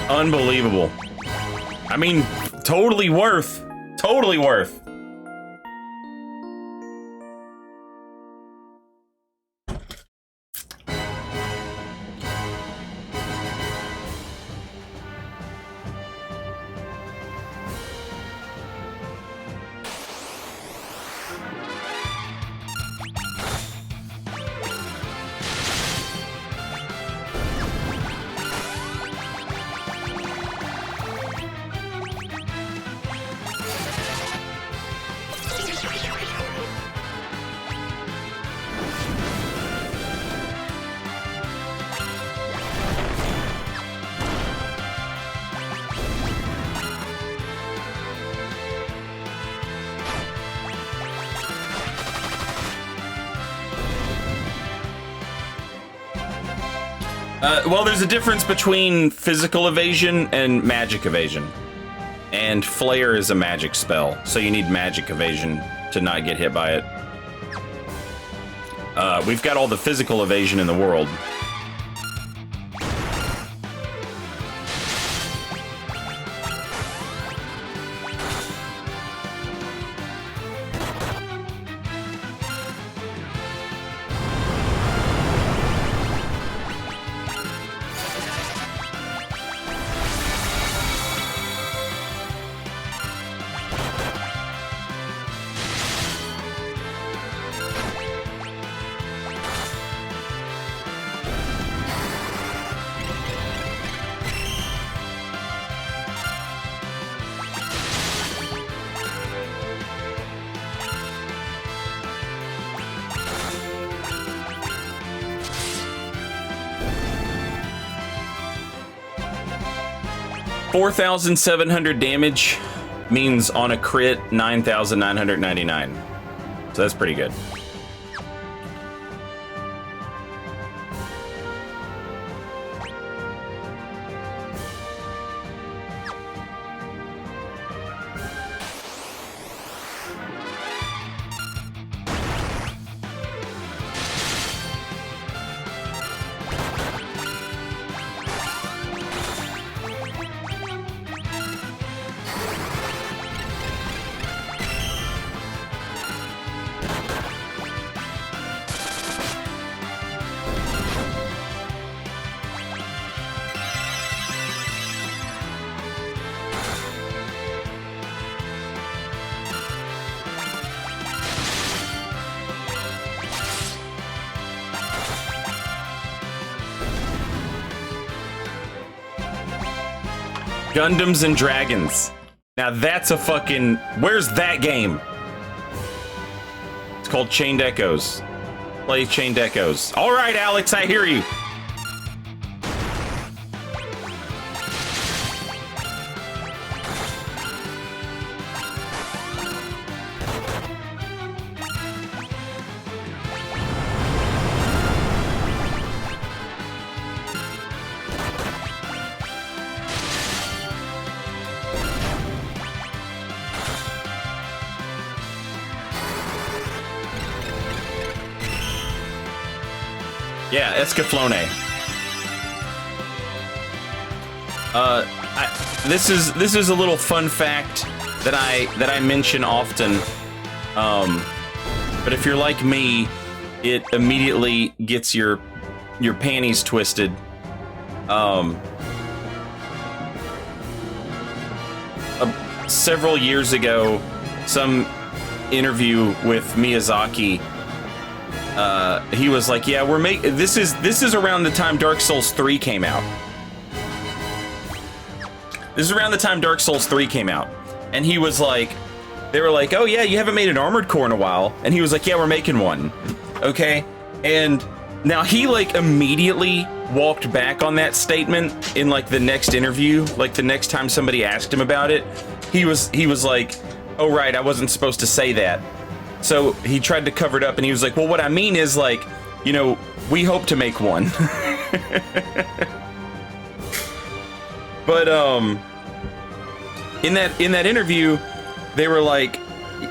Unbelievable. I mean, totally worth. Totally worth. Well, there's a difference between physical evasion and magic evasion. And Flare is a magic spell, so you need magic evasion to not get hit by it. We've got all the physical evasion in the world. 4,700 damage means on a crit 9,999. So that's pretty good. Gundams and Dragons. Now that's a fucking... Where's that game? It's called Chained Echoes. Play Chained Echoes. All right, Alex, I hear you. Yeah, Escaflowne. This is a little fun fact that I mention often. But if you're like me, it immediately gets your panties twisted. Several years ago, some interview with Miyazaki. He was like, "Yeah, we're making this is around the time Dark Souls 3 came out. This is around the time Dark Souls 3 came out." And he was like, they were like, "Oh yeah, you haven't made an Armored Core in a while." And he was like, "Yeah, we're making one." Okay? And now he like immediately walked back on that statement in like the next interview, like the next time somebody asked him about it. He was like, "Oh right, I wasn't supposed to say that." So he tried to cover it up, and he was like, "Well, what I mean is, like, you know, we hope to make one." But in that interview, they were like,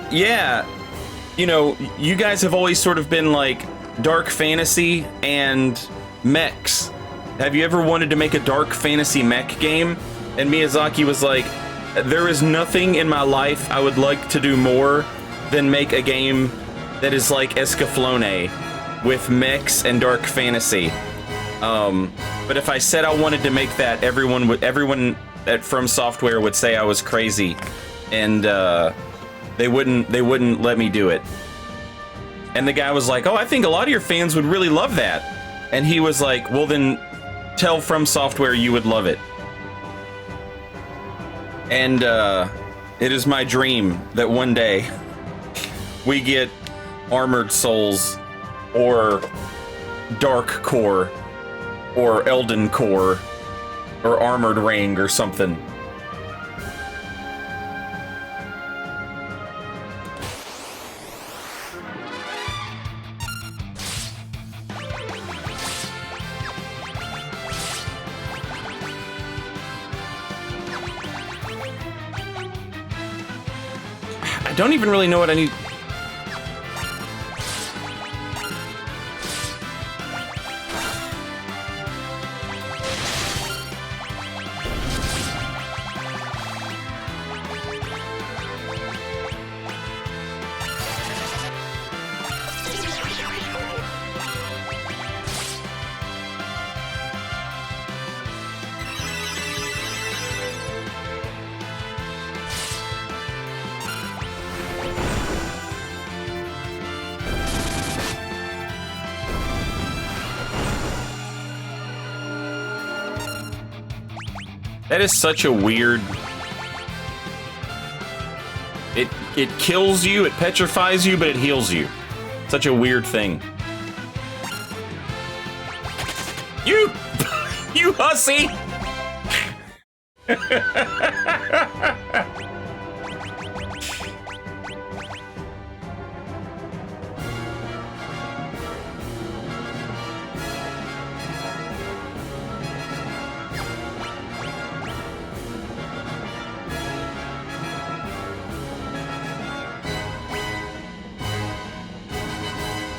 "Yeah, you know, you guys have always sort of been like dark fantasy and mechs. Have you ever wanted to make a dark fantasy mech game?" And Miyazaki was like, "There is nothing in my life I would like to do more than make a game that is like Escaflowne with mechs and dark fantasy. But if I said I wanted to make that, everyone at From Software would say I was crazy, and they wouldn't let me do it." And the guy was like, "Oh, I think a lot of your fans would really love that." And he was like, "Well, then tell From Software you would love it." And it is my dream that one day we get Armored Souls, or Dark Core, or Elden Core, or Armored Ring, or something. I don't even really know what I need. That is such a weird... It kills you, it petrifies you, but it heals you. Such a weird thing. You! You hussy!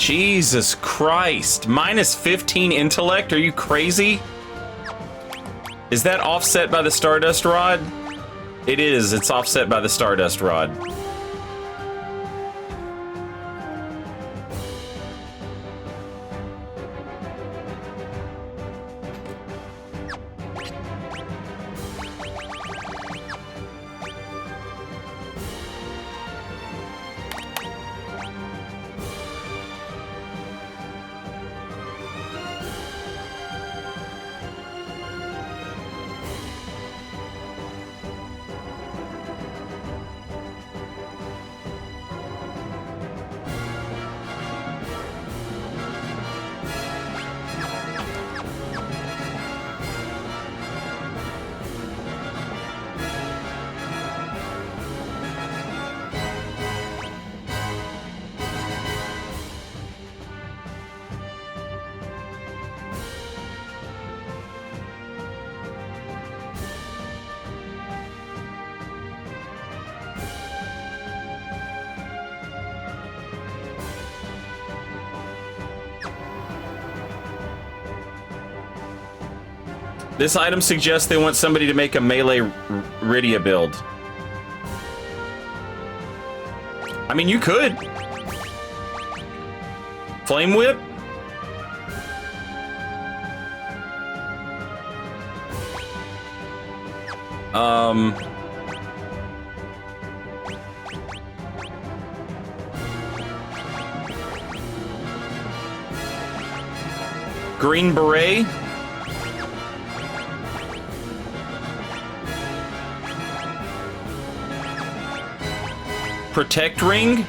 Jesus Christ. Minus 15 intellect? Are you crazy? Is that offset by the Stardust Rod? It is. It's offset by the Stardust Rod. This item suggests they want somebody to make a melee Rydia build. I mean, you could. Flame Whip? Green Beret? Protect Ring?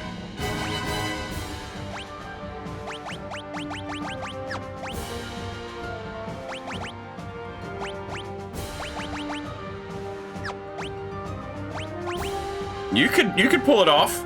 You could pull it off.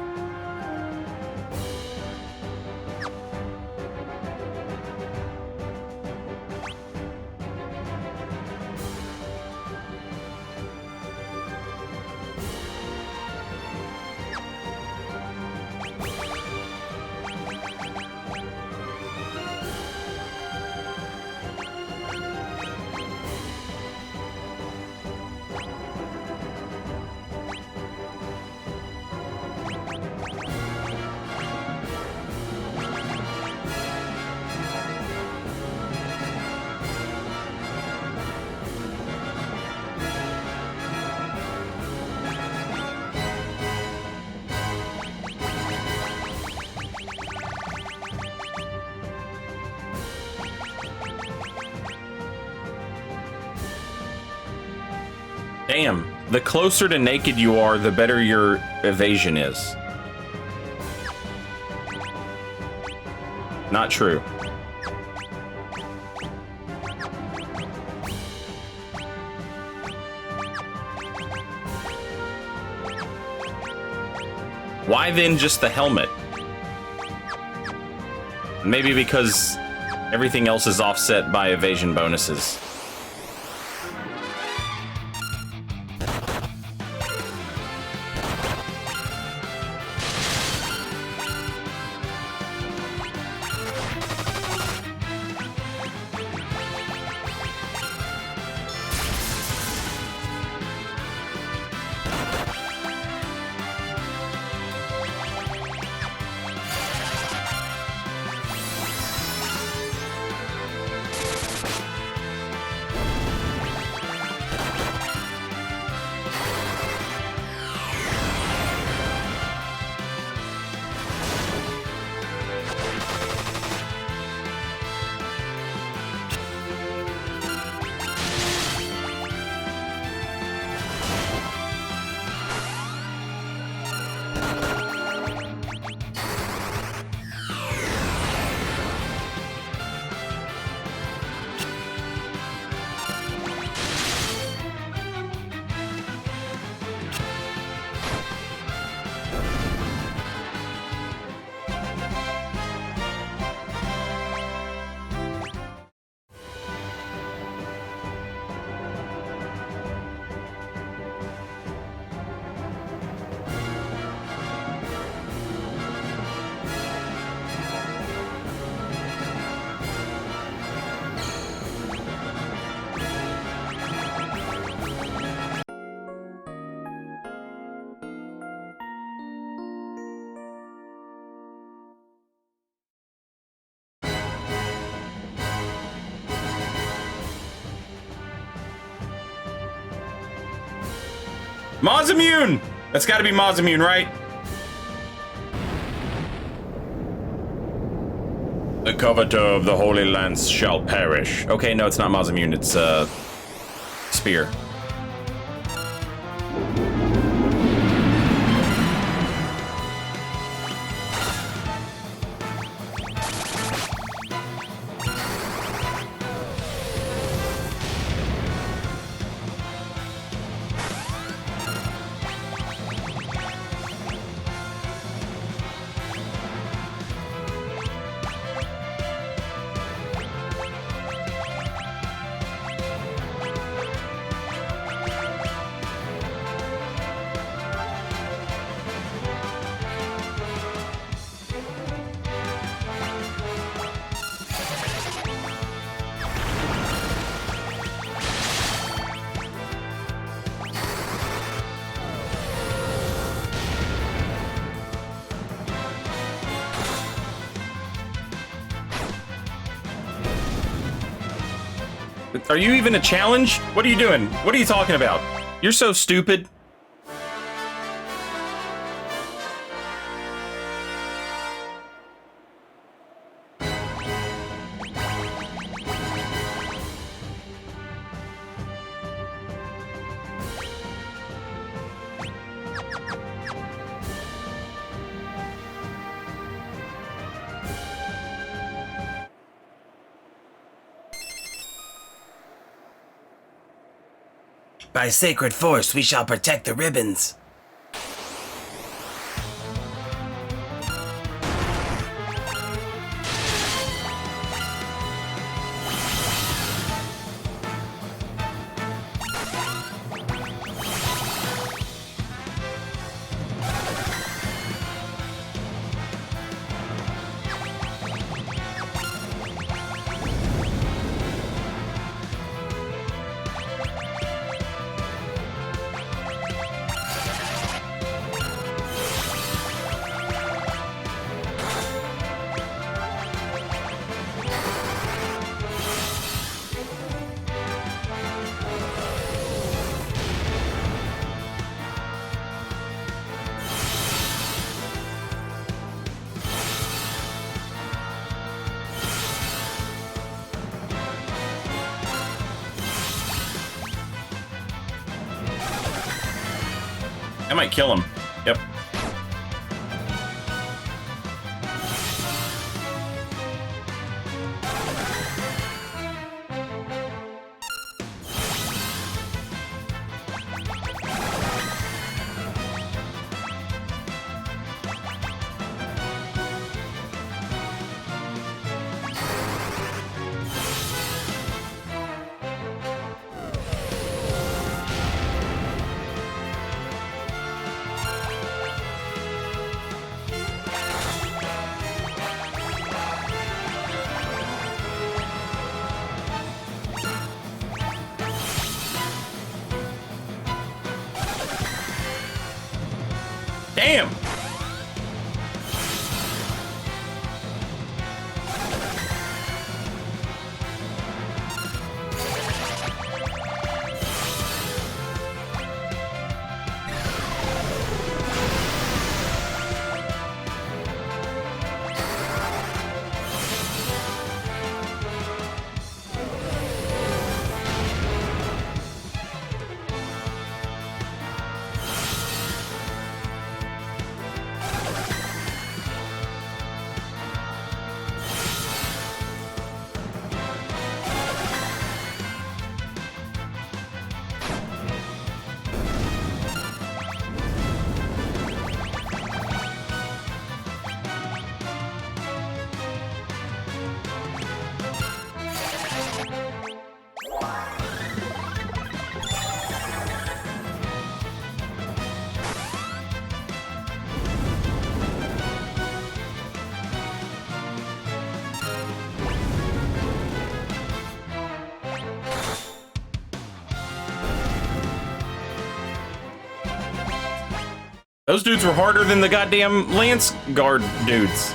Damn, the closer to naked you are, the better your evasion is. Not true. Why then just the helmet? Maybe because everything else is offset by evasion bonuses. Mazimune! That's gotta be Mazimune, right? The coveter of the Holy Lance shall perish. Okay, no, it's not Mazimune, it's, Spear. Are you even a challenge? What are you doing? What are you talking about? You're so stupid.
By sacred force, we shall protect the ribbons.
I might kill him. Yep. Damn! Those dudes were harder than the goddamn Lance Guard dudes.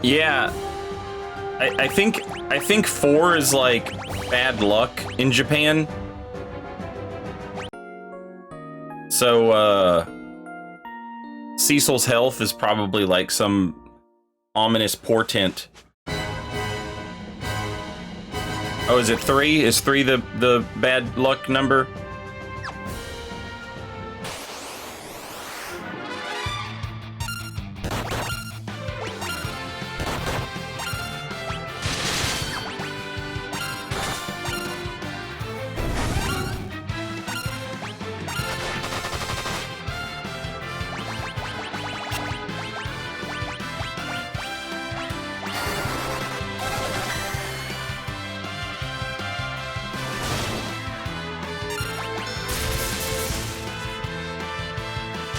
Yeah, I think 4 is like bad luck in Japan. So Cecil's health is probably like some ominous portent. Oh, is it 3? Is 3 the bad luck number?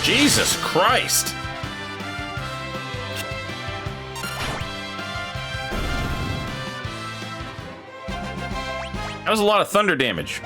Jesus Christ! That was a lot of thunder damage.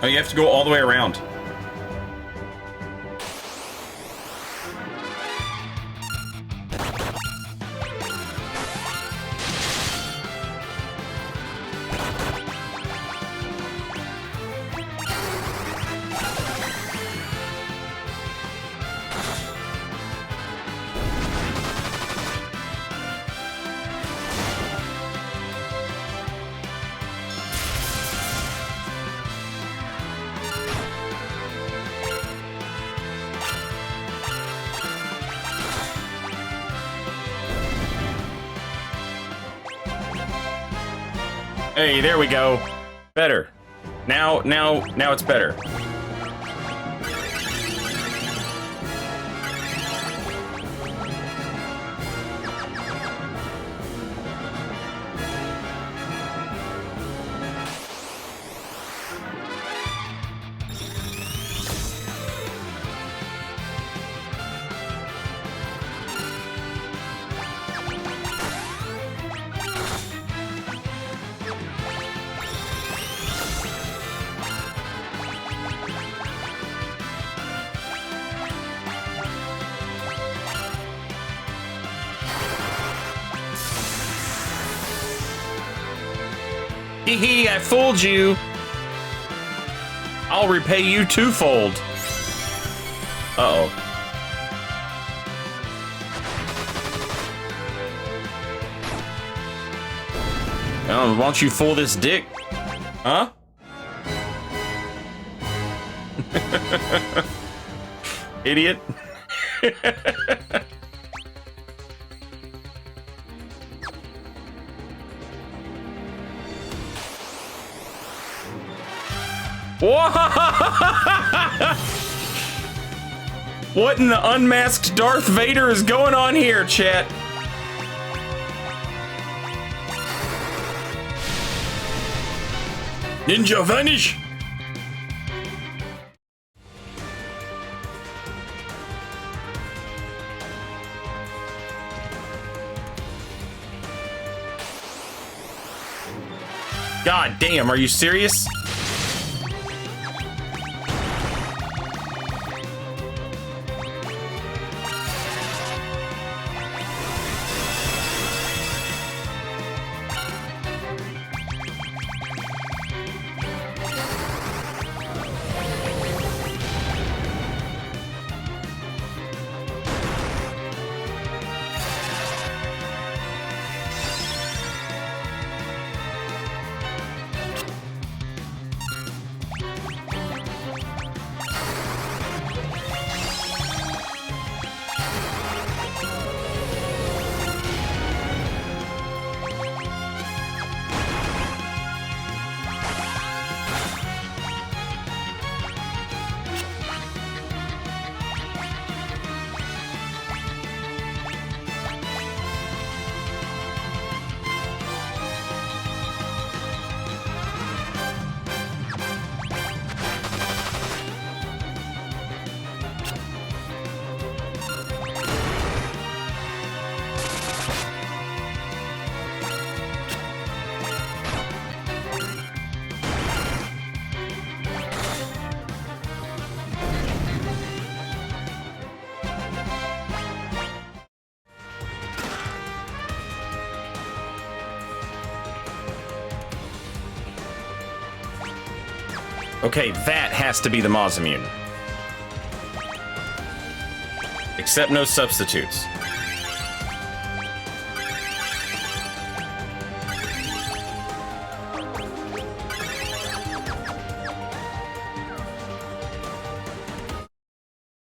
Oh, you have to go all the way around. Hey, there we go. Better. Now it's better. Hee hee, I fooled you. I'll repay you twofold. Uh-oh. Why don't you fool this dick? Huh? Idiot. What in the unmasked Darth Vader is going on here, chat? Ninja vanish! God damn, are you serious? Okay, that has to be the Mausamune. Except no substitutes.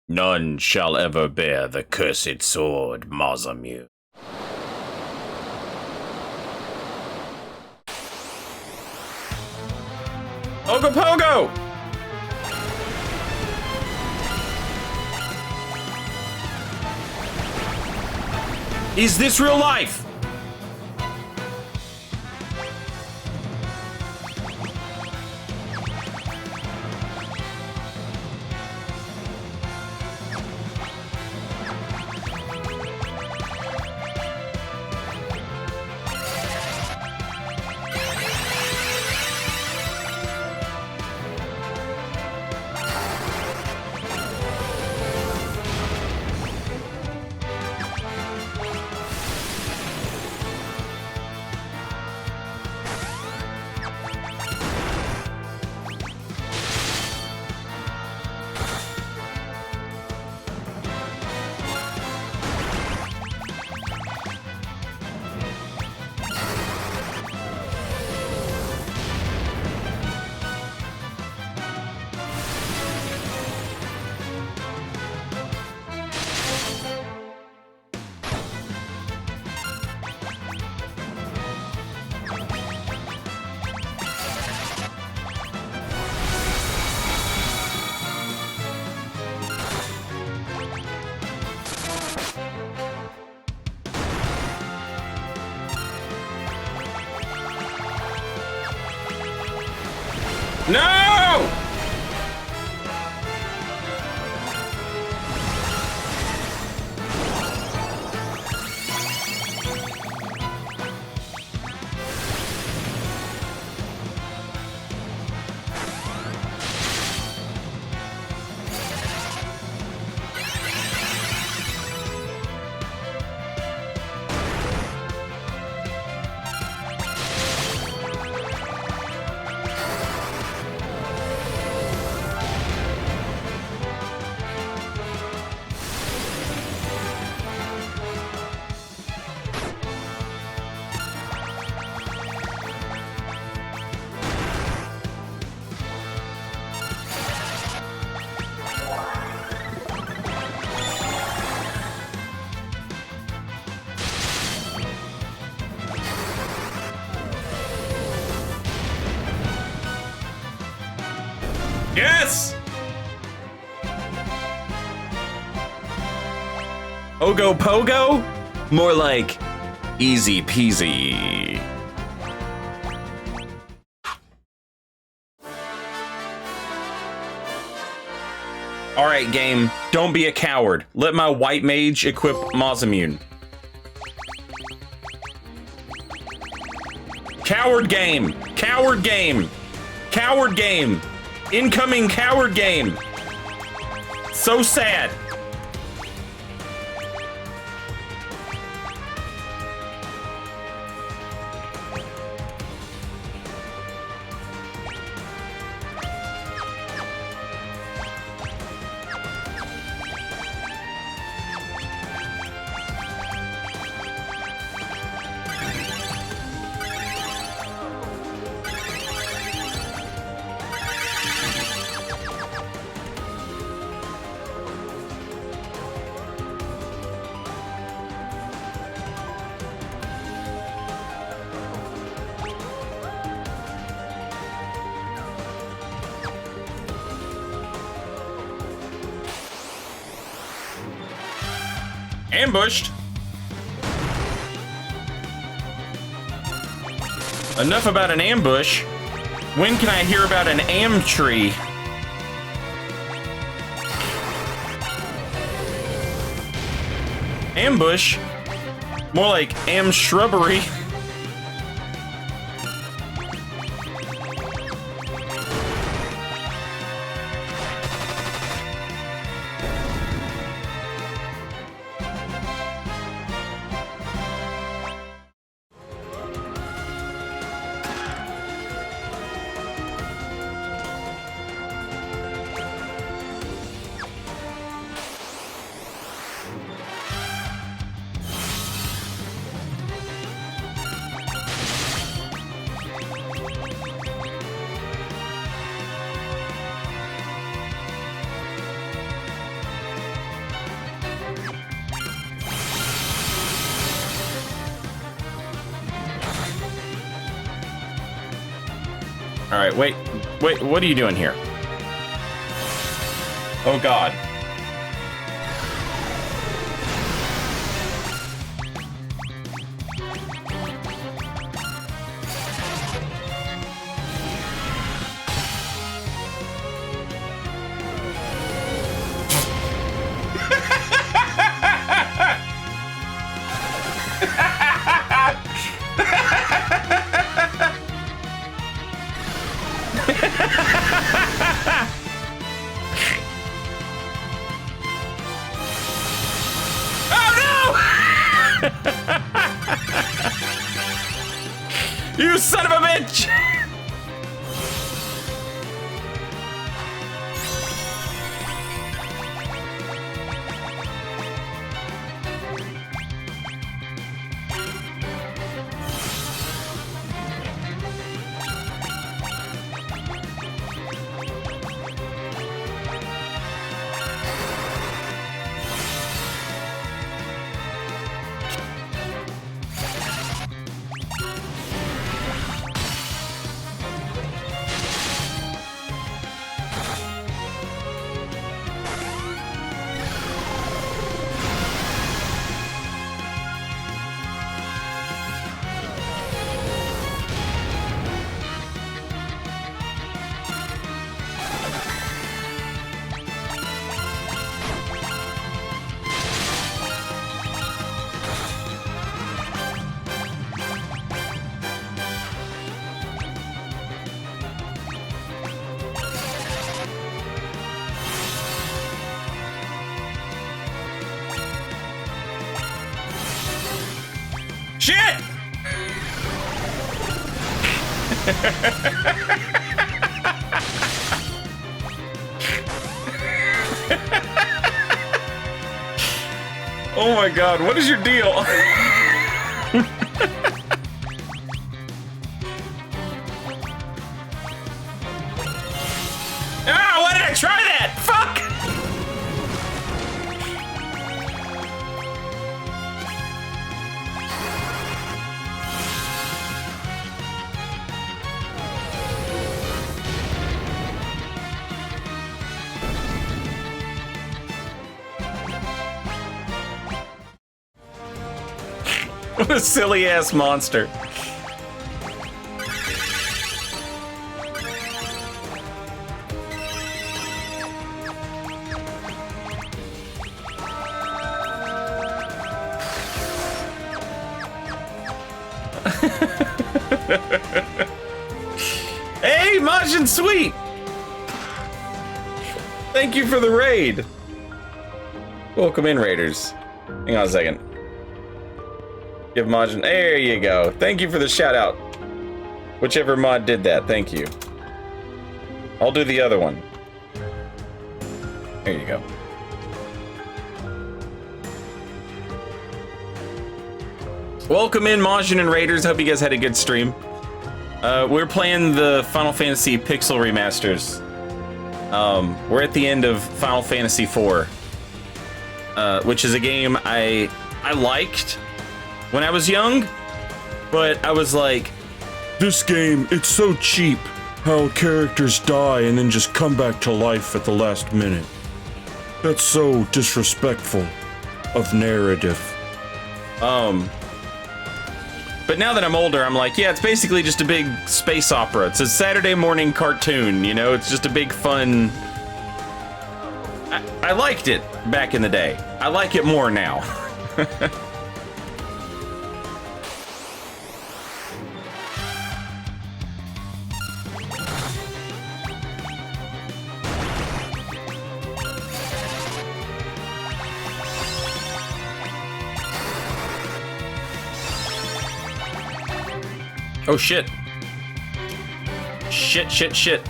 None shall ever bear the cursed sword, Mausamune. Ogopogo! Is this real life? No! Yes! Ogo Pogo? More like easy peasy. Alright, game, don't be a coward. Let my white mage equip Mausamune. Coward game! Coward game! Coward game! Incoming coward game! So sad. Ambushed. Enough about an ambush. When can I hear about an am tree? Ambush? More like am shrubbery. All right, wait, what are you doing here? Oh God. You son of a bitch! Shit! Oh my God, what is your deal? Ah, why did I try that? Fuck! What a silly ass monster. Hey, Majin Sweet! Thank you for the raid. Welcome in, Raiders. Hang on a second. Give Majin. There you go. Thank you for the shout out. Whichever mod did that, thank you. I'll do the other one. There you go. Welcome in, Majin and Raiders. Hope you guys had a good stream. We're playing the Final Fantasy Pixel Remasters. We're at the end of Final Fantasy IV, which is a game I liked when I was young, but I was like,
This game, it's so cheap. How characters die and then just come back to life at the last minute. That's so disrespectful of narrative.
But now that I'm older, I'm like, yeah, it's basically just a big space opera. It's a Saturday morning cartoon, you know? It's just a big fun... I liked it back in the day. I like it more now. Oh shit. Shit.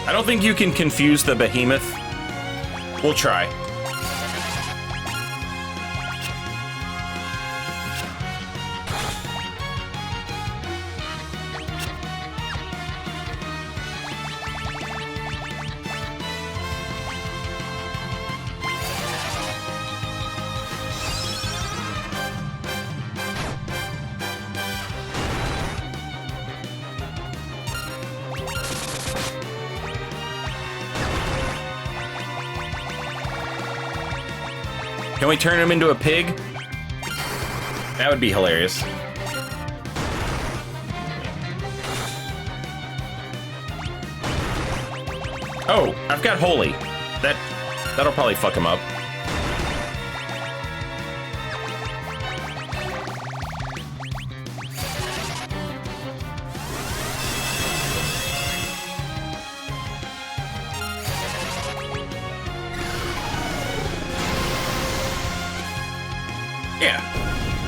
I don't think you can confuse the behemoth. We'll try. Can we turn him into a pig? That would be hilarious. Oh, I've got Holy. That'll probably fuck him up.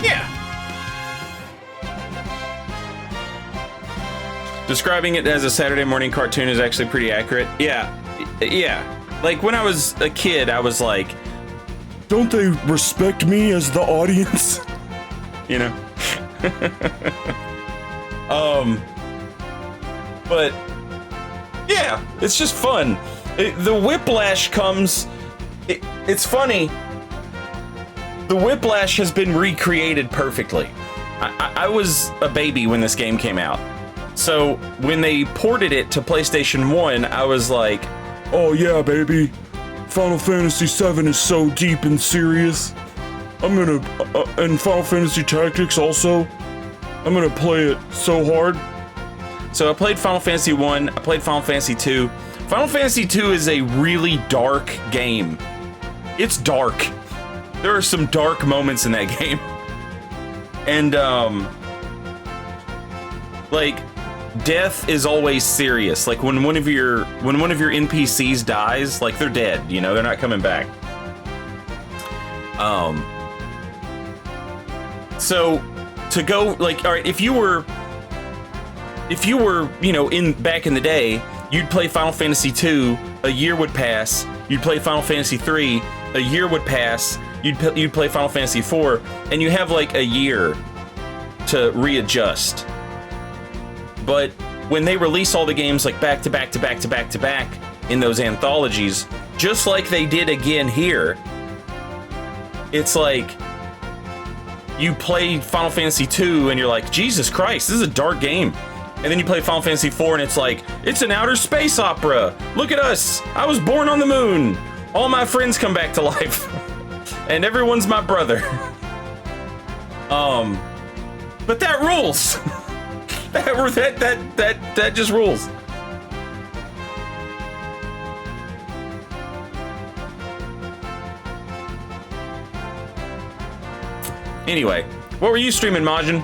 Yeah. Describing it as a Saturday morning cartoon is actually pretty accurate. Yeah. Like, when I was a kid, I was like,
don't they respect me as the audience?
You know? But, yeah, it's just fun. The whiplash comes... It's funny. The whiplash has been recreated perfectly. I was a baby when this game came out. So when they ported it to PlayStation 1, I was like,
oh yeah, baby. Final Fantasy VII is so deep and serious. I'm gonna... and Final Fantasy Tactics also. I'm gonna play it so hard.
So I played Final Fantasy 1, I played Final Fantasy 2. Final Fantasy 2 is a really dark game. It's dark. There are some dark moments in that game. And, like, death is always serious. Like, when one of your NPCs dies, like, they're dead, you know, they're not coming back. So, to go, like, alright, if you were, you know, back in the day, you'd play Final Fantasy 2, a year would pass, you'd play Final Fantasy 3, a year would pass, you'd play Final Fantasy 4, and you have like a year to readjust. But when they release all the games like back to back to back to back to back in those anthologies, just like they did again here, it's like you play Final Fantasy 2 and you're like, Jesus Christ, this is a dark game. And then you play Final Fantasy 4 and it's like, it's an outer space opera. Look at us. I was born on the moon. All my friends come back to life. And everyone's my brother. But that rules. that just rules. Anyway, what were you streaming, Majin?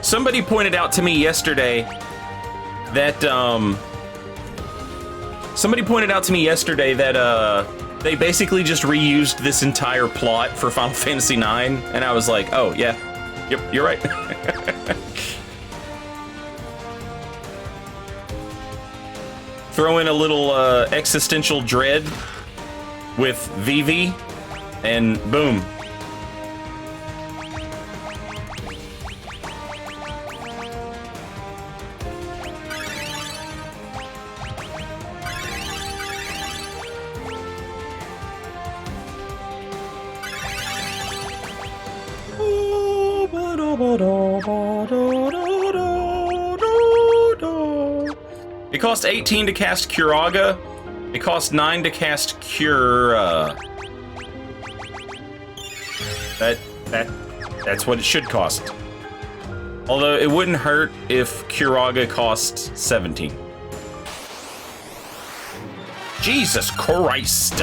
Somebody pointed out to me yesterday that they basically just reused this entire plot for Final Fantasy IX, and I was like, oh yeah, yep, you're right. Throw in a little existential dread with Vivi, and boom. It cost 18 to cast Curaga. It cost 9 to cast Cura. That's what it should cost. Although it wouldn't hurt if Curaga cost 17. Jesus Christ.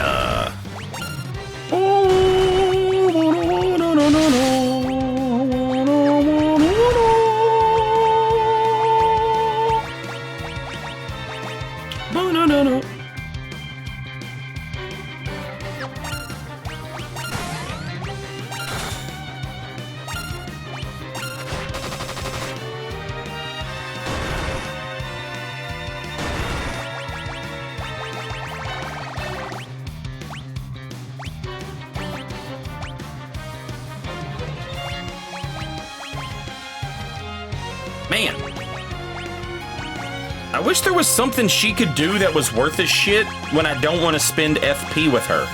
Man, I wish there was something she could do that was worth a shit when I don't want to spend FP with her.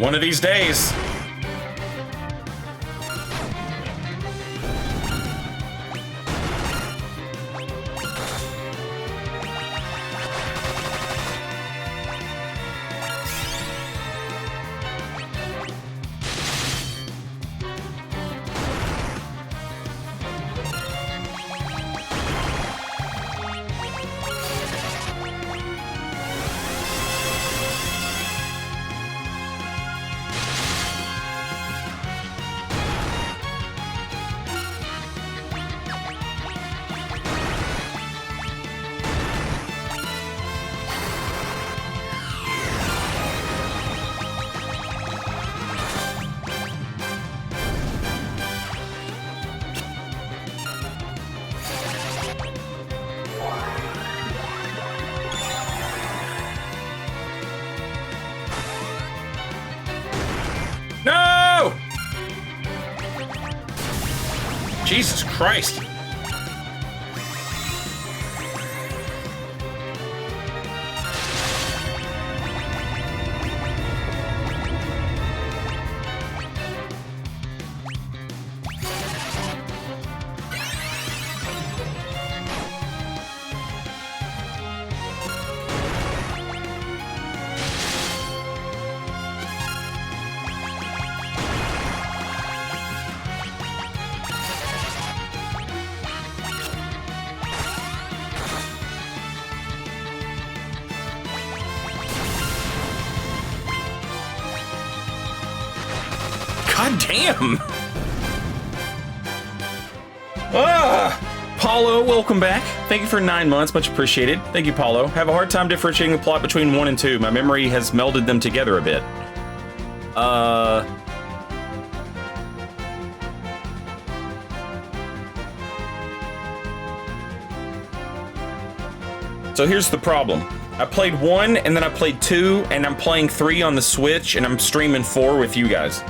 One of these days. No! Jesus Christ. God damn! Paulo, welcome back. Thank you for 9 months, much appreciated. Thank you, Paulo. Have a hard time differentiating the plot between 1 and 2. My memory has melded them together a bit. So here's the problem. I played 1, and then I played 2, and I'm playing 3 on the Switch, and I'm streaming 4 with you guys.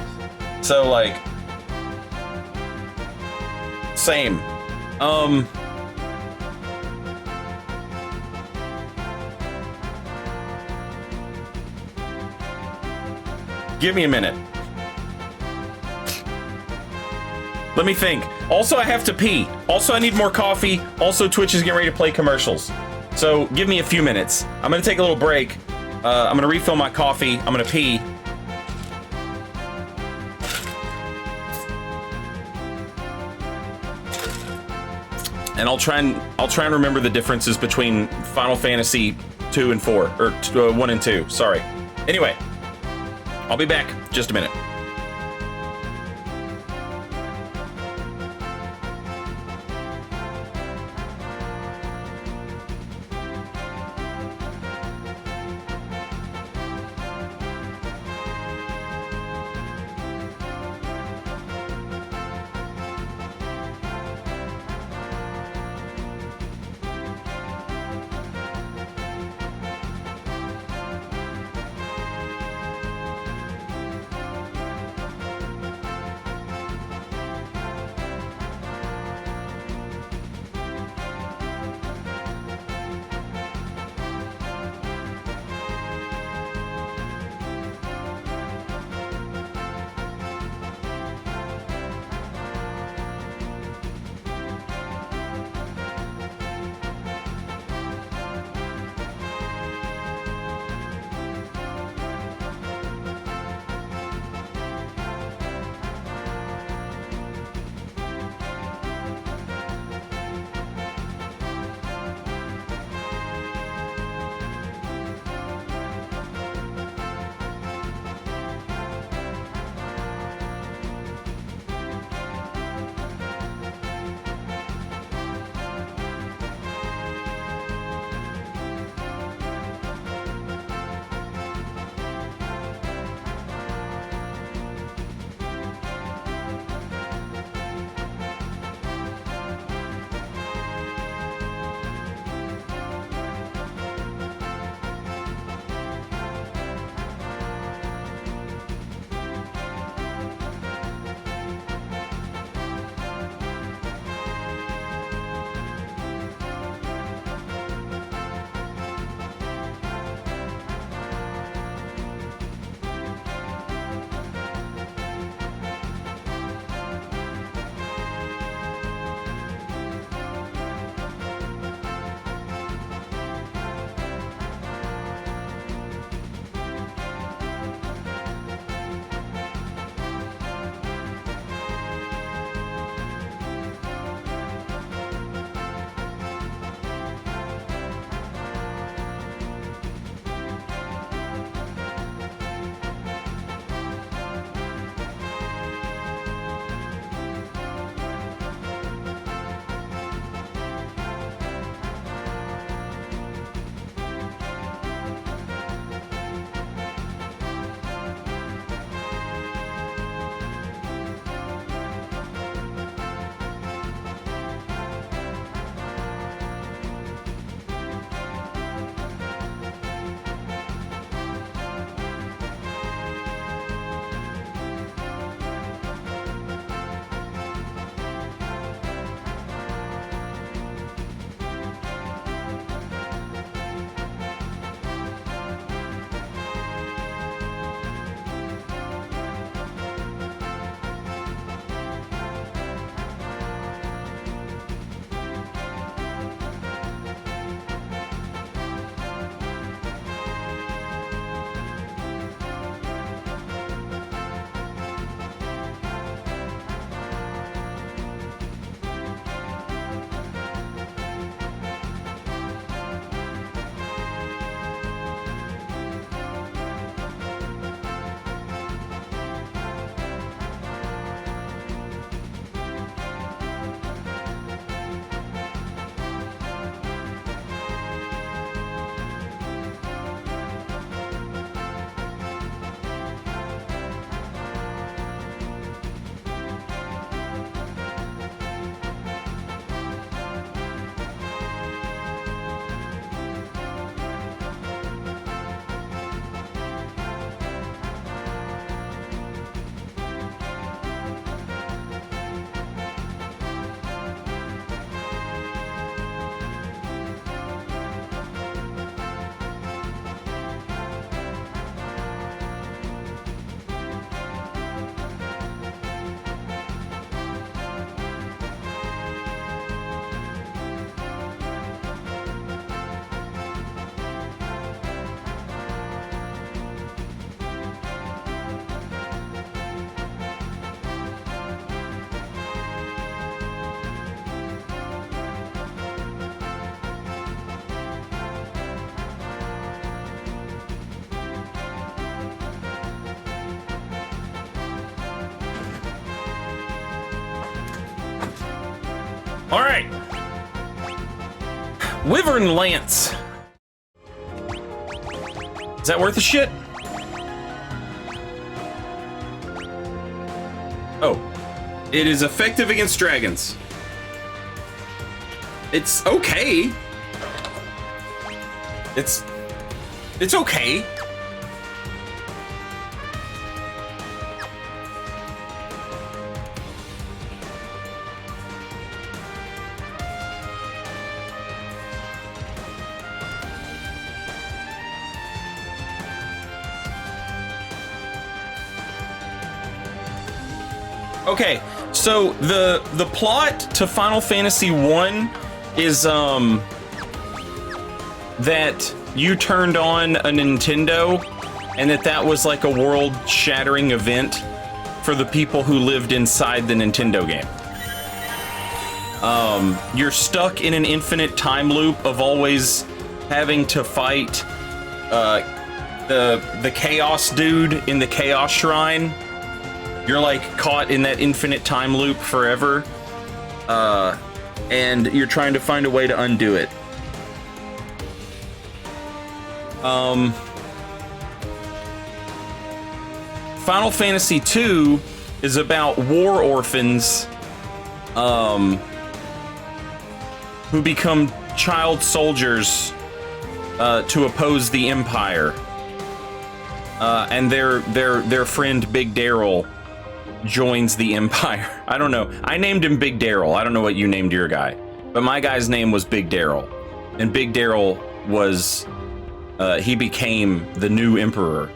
So, like... Same. Give me a minute. Let me think. Also, I have to pee. Also, I need more coffee. Also, Twitch is getting ready to play commercials. So, give me a few minutes. I'm gonna take a little break. I'm gonna refill my coffee. I'm gonna pee. And I'll try and remember the differences between Final Fantasy 2 and 4, or 1 and 2. Sorry. Anyway, I'll be back in just a minute. All right. Wyvern Lance. Is that worth a shit? Oh. It is effective against dragons. It's okay. It's okay. Okay, so the plot to Final Fantasy 1 is that you turned on a Nintendo and that was like a world-shattering event for the people who lived inside the Nintendo game. You're stuck in an infinite time loop of always having to fight the Chaos dude in the Chaos Shrine. You're like caught in that infinite time loop forever, and you're trying to find a way to undo it. Final Fantasy II is about war orphans who become child soldiers to oppose the Empire, and their friend Big Daryl joins the Empire. I don't know. I named him Big Daryl. I don't know what you named your guy, but my guy's name was Big Daryl, and Big Daryl was he became the new emperor.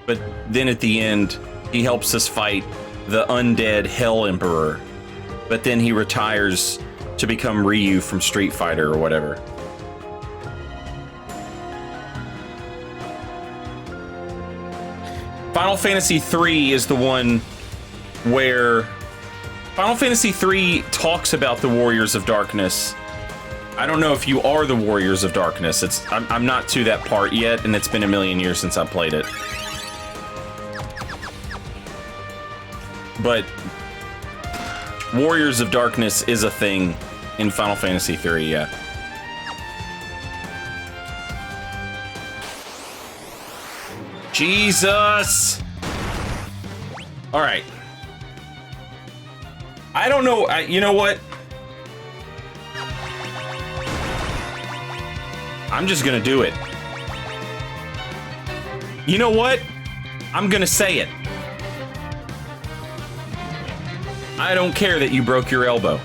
But then at the end, he helps us fight the undead Hell Emperor. But then he retires to become Ryu from Street Fighter or whatever. Final Fantasy III is the one where Final Fantasy III talks about the Warriors of Darkness. I don't know if you are the Warriors of Darkness. I'm not to that part yet, and it's been a million years since I played it. But Warriors of Darkness is a thing in Final Fantasy III, yeah. Jesus! Alright. I don't know, you know what? I'm just gonna do it. You know what? I'm gonna say it. I don't care that you broke your elbow.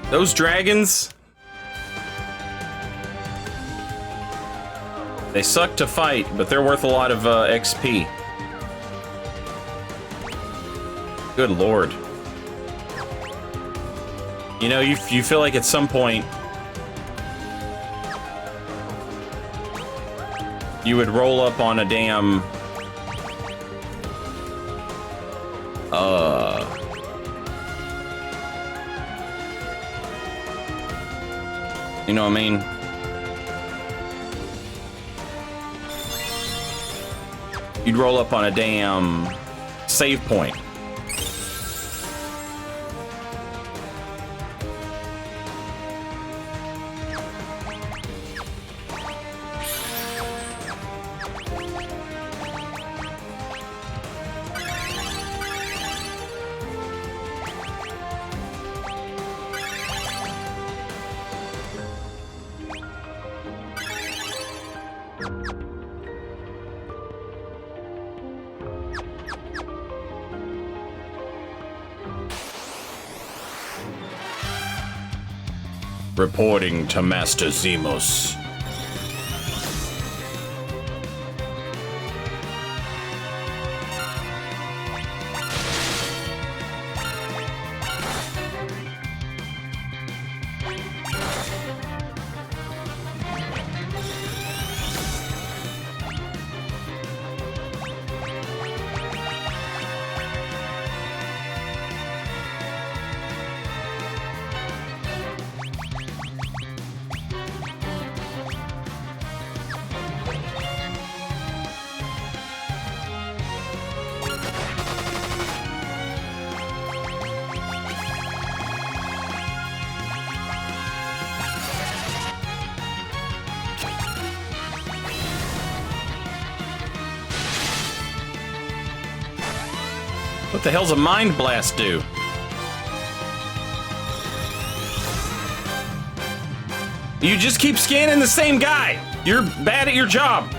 Those dragons, they suck to fight, but they're worth a lot of XP. Good lord. You know, you feel like at some point you would roll up on a damn you know what I mean? You'd roll up on a damn save point. Reporting to Master Zemos. What the hell's a Mind Blast do? You just keep scanning the same guy. You're bad at your job.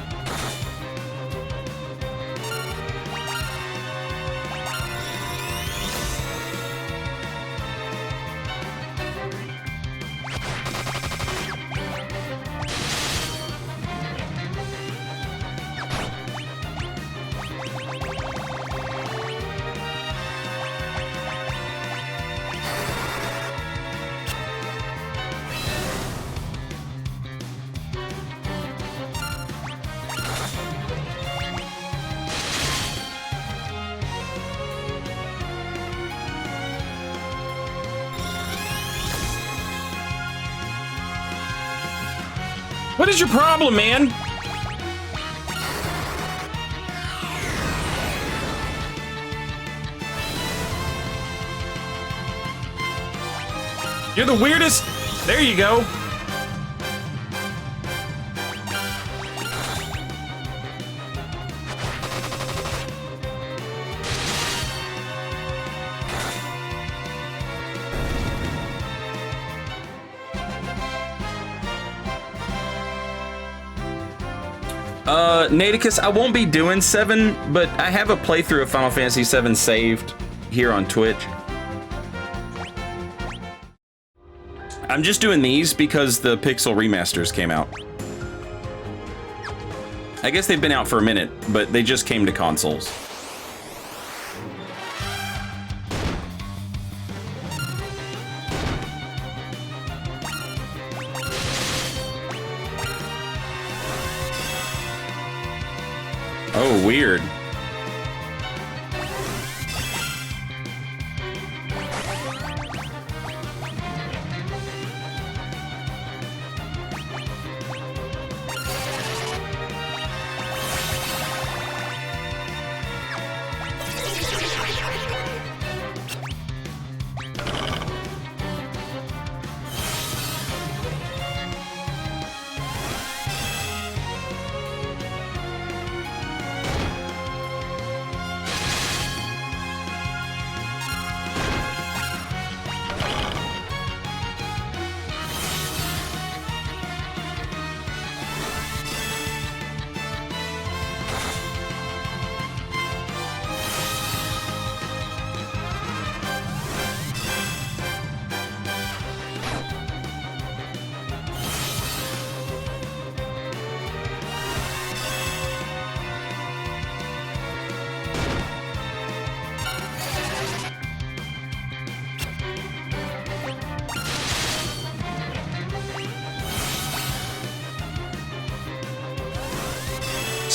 What is your problem, man? You're the weirdest. There you go. Naticus, I won't be doing 7, but I have a playthrough of Final Fantasy 7 saved here on Twitch. I'm just doing these because the Pixel Remasters came out. I guess they've been out for a minute, but they just came to consoles. Oh, weird.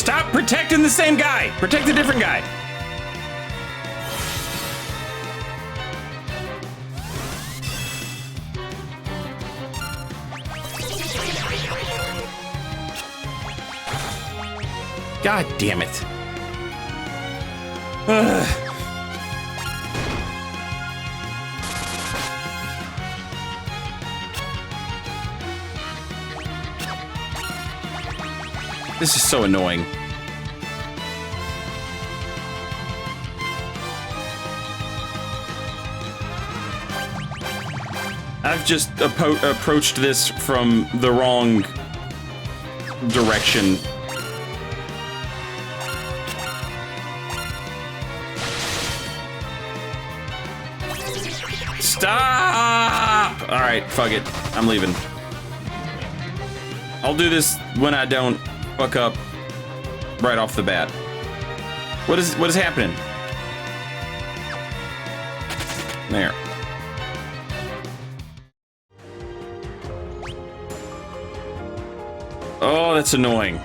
Stop protecting the same guy. Protect a different guy. God damn it. Ugh. This is so annoying. I've just approached this from the wrong direction. Stop! All right, fuck it. I'm leaving. I'll do this when I don't fuck up right off the bat. What is happening? There. Oh, that's annoying.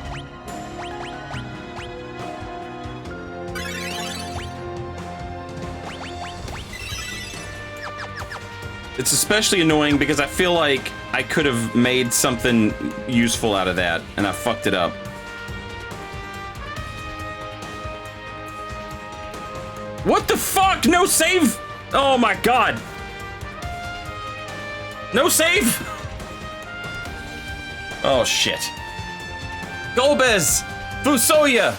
It's especially annoying because I feel like I could have made something useful out of that, and I fucked it up. What the fuck? No save? Oh my god. No save? Oh shit. Golbez! Fusoya!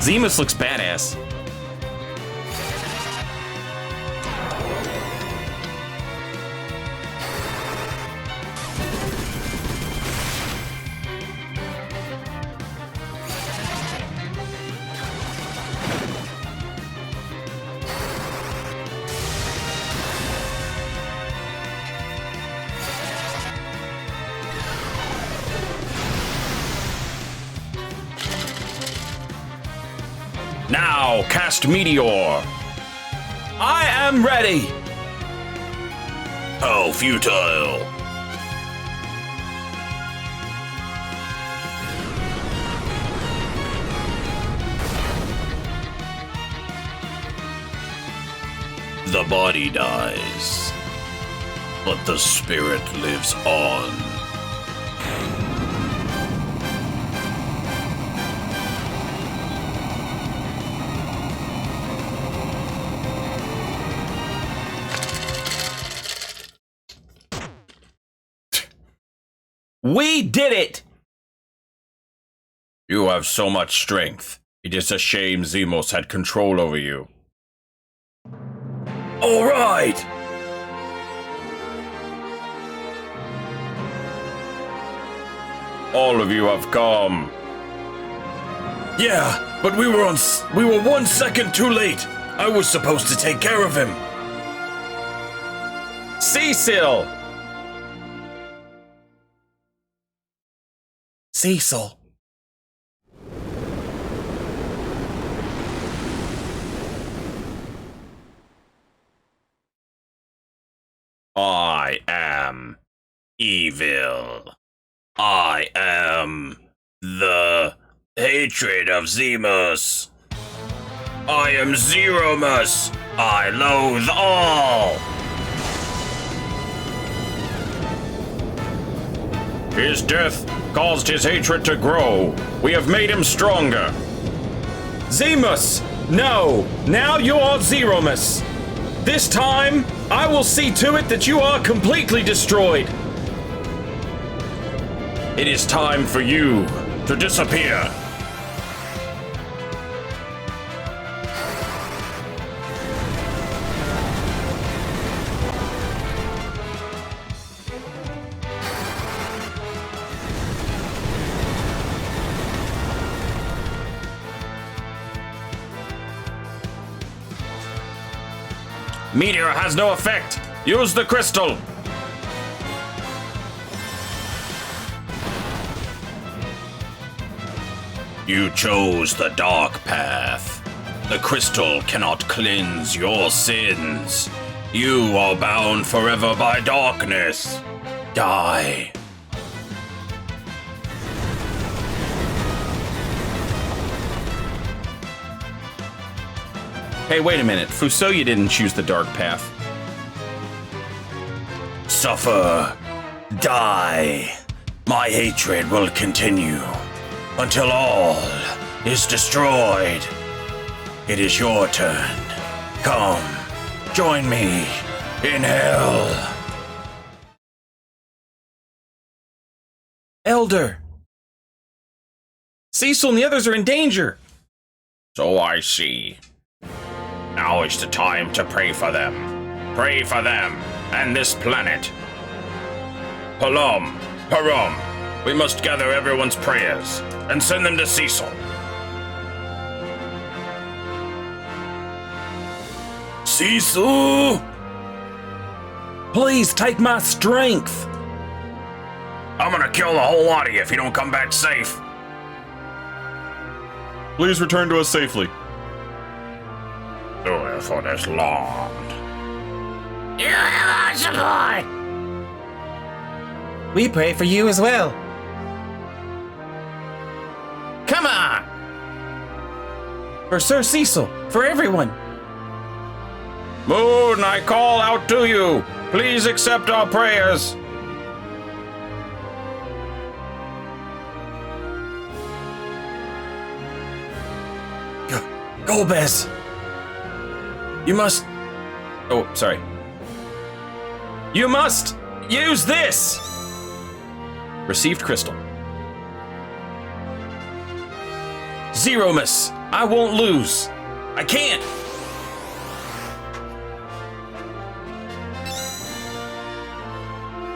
Zemus looks badass. Now, cast Meteor. I am ready. How futile. The body dies, but the spirit lives on. We did it! You have so much strength. It is a shame Zemos had control over you. All right! All of you have come.
Yeah, but we were 1 second too late. I was supposed to take care of him.
Cecil!
Cecil.
I am evil. I am the hatred of Zemus. I am Zeromus. I loathe all. His death caused his hatred to grow. We have made him stronger. Zemus! No! Now you are Zeromus! This time, I will see to it that you are completely destroyed. It is time for you to disappear. Meteor has no effect. Use the crystal. You chose the dark path. The crystal cannot cleanse your sins.
You are bound forever by darkness. Die.
Hey, wait a minute. Fusoya didn't choose the dark path.
Suffer. Die. My hatred will continue until all is destroyed. It is your turn. Come, join me in hell.
Elder! Cecil and the others are in danger!
So I see. Now is the time to pray for them. Pray for them and this planet. Haram, we must gather everyone's prayers and send them to Cecil. Cecil!
Please take my strength!
I'm gonna kill the whole lot of you if you don't come back safe.
Please return to us safely.
Do it for this land.
You have our support!
We pray for you as well.
Come on!
For Sir Cecil, for everyone.
Moon, I call out to you. Please accept our prayers.
Golbez! You must... Oh, sorry. You must use this! Received crystal. Zeromus, I won't lose. I can't.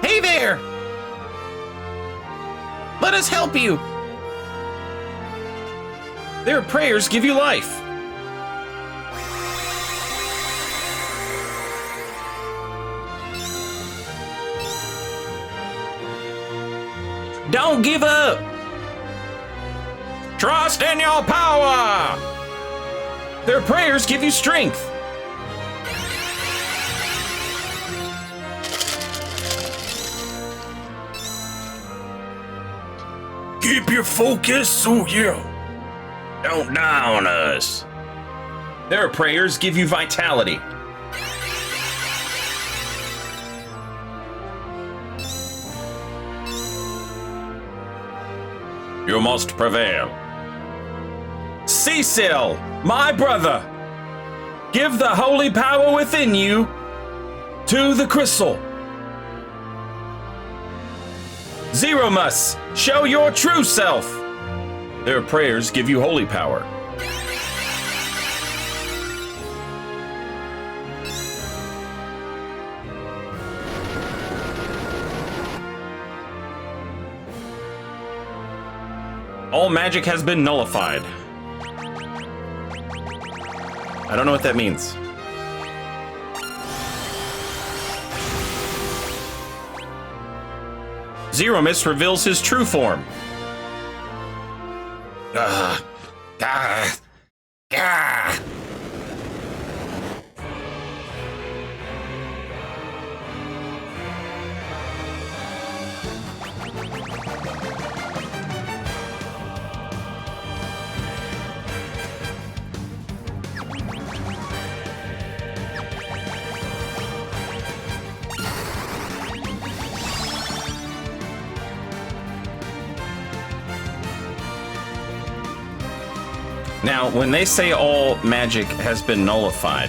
Hey there! Let us help you.
Their prayers give you life. Don't give up! Trust in your power! Their prayers give you strength.
Keep your focus, Suyo. Don't down us.
Their prayers give you vitality.
You must prevail.
Cecil, my brother, give the holy power within you to the crystal. Zeromus, show your true self. Their prayers give you holy power. All magic has been nullified. I don't know what that means. Zeromus reveals his true form. Now, when they say all magic has been nullified,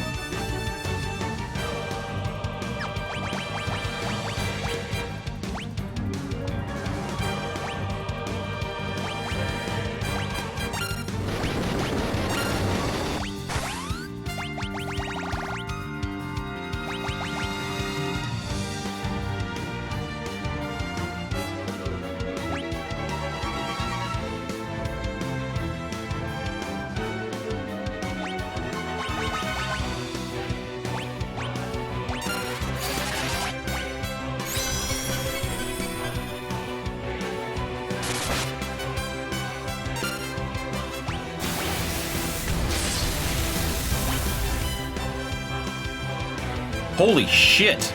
Holy shit.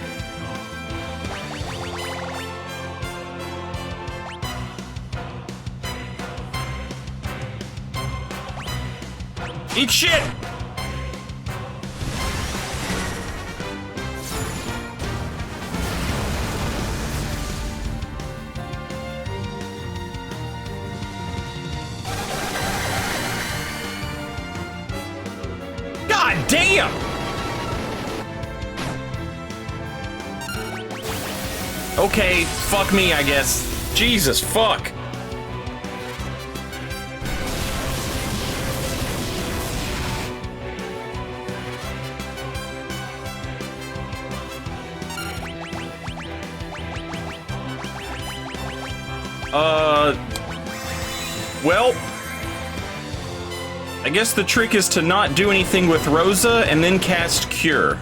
Eat shit! God damn! Okay, fuck me, I guess. Jesus, fuck. Well, I guess the trick is to not do anything with Rosa and then cast Cure.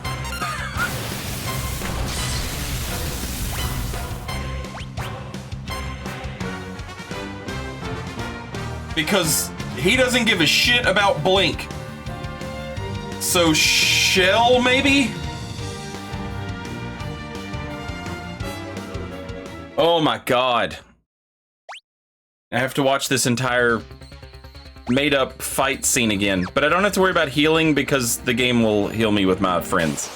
Because he doesn't give a shit about Blink. So Shell, maybe? Oh my god. I have to watch this entire made-up fight scene again. But I don't have to worry about healing because the game will heal me with my friends.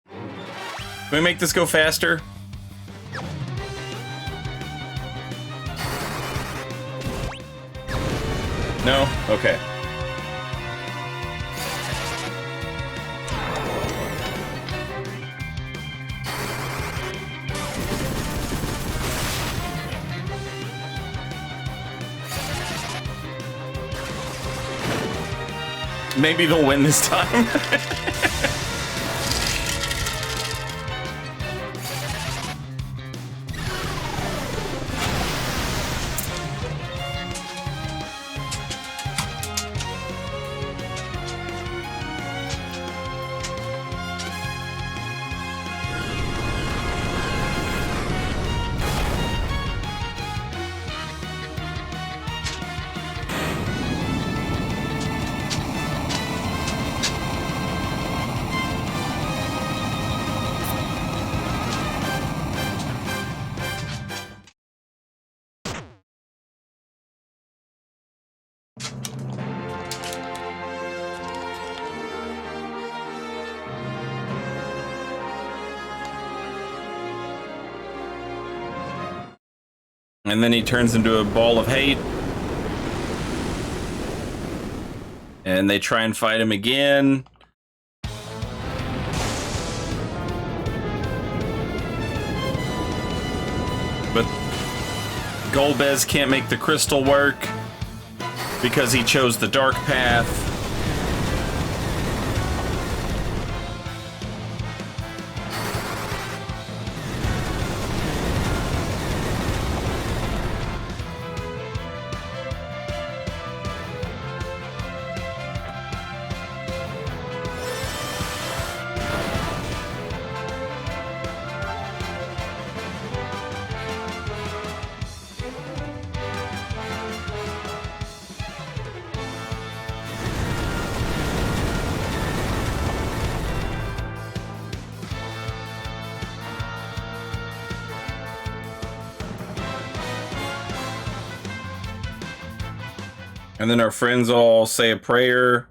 Can we make this go faster? No? Okay. Maybe they'll win this time. And then he turns into a ball of hate. And they try and fight him again. But Golbez can't make the crystal work because he chose the dark path. And then our friends all say a prayer.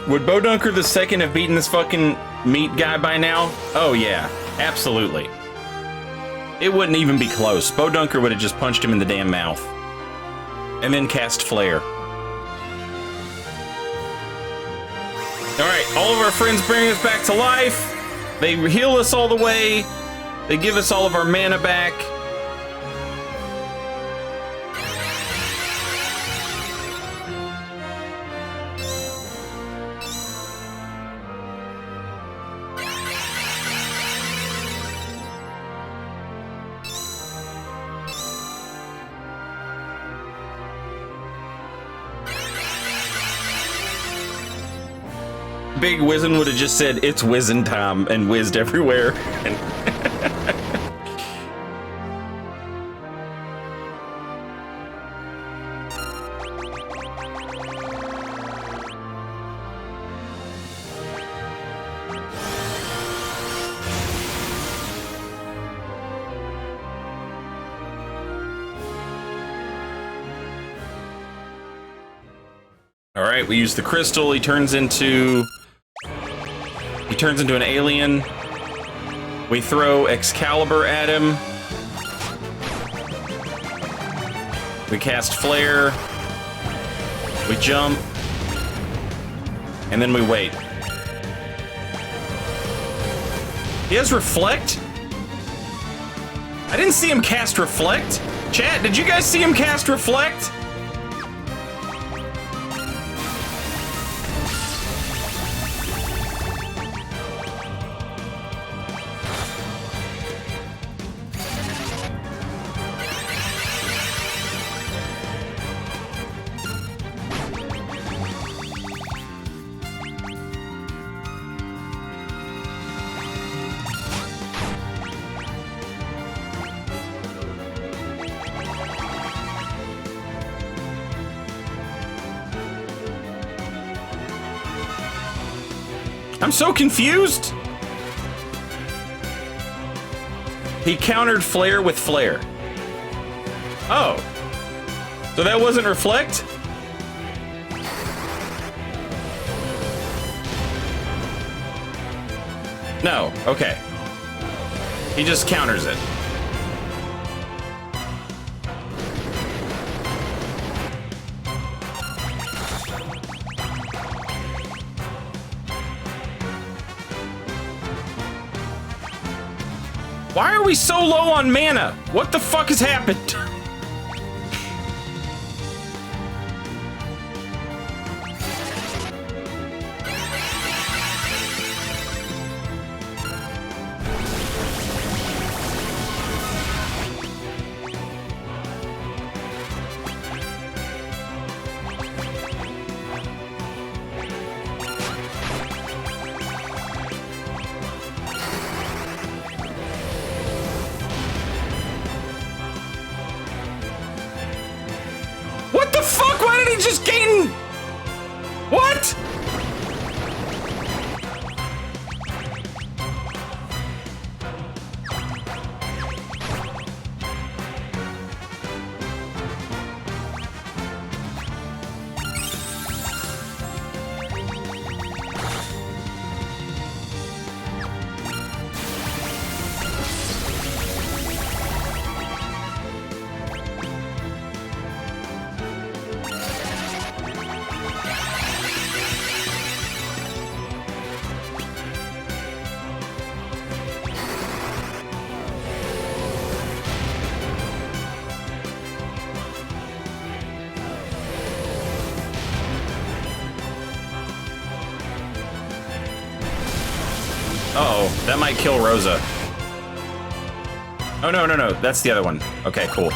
Would Bodunker the second have beaten this fucking meat guy by now? Oh yeah, absolutely. It wouldn't even be close. Bodunker would have just punched him in the damn mouth. And then cast Flare. Alright, all of our friends bring us back to life. They heal us all the way. They give us all of our mana back. Big Wizen would have just said, "It's Wizen time," and whizzed everywhere. All right, we use the crystal. He turns into an alien. We throw Excalibur at him. We cast Flare. We jump. And then we wait. He has Reflect? I didn't see him cast Reflect. Chat, did you guys see him cast Reflect? I'm so confused. He countered Flare with Flare. Oh. So that wasn't Reflect? No, okay. He just counters it. Why are we so low on mana? What the fuck has happened? What the fuck? Why did he just gain? What? Uh-oh, that might kill Rosa. Oh, no, that's the other one. Okay, cool.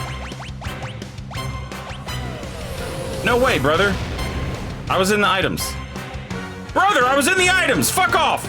No way, brother. I was in the items. Brother, I was in the items! Fuck off!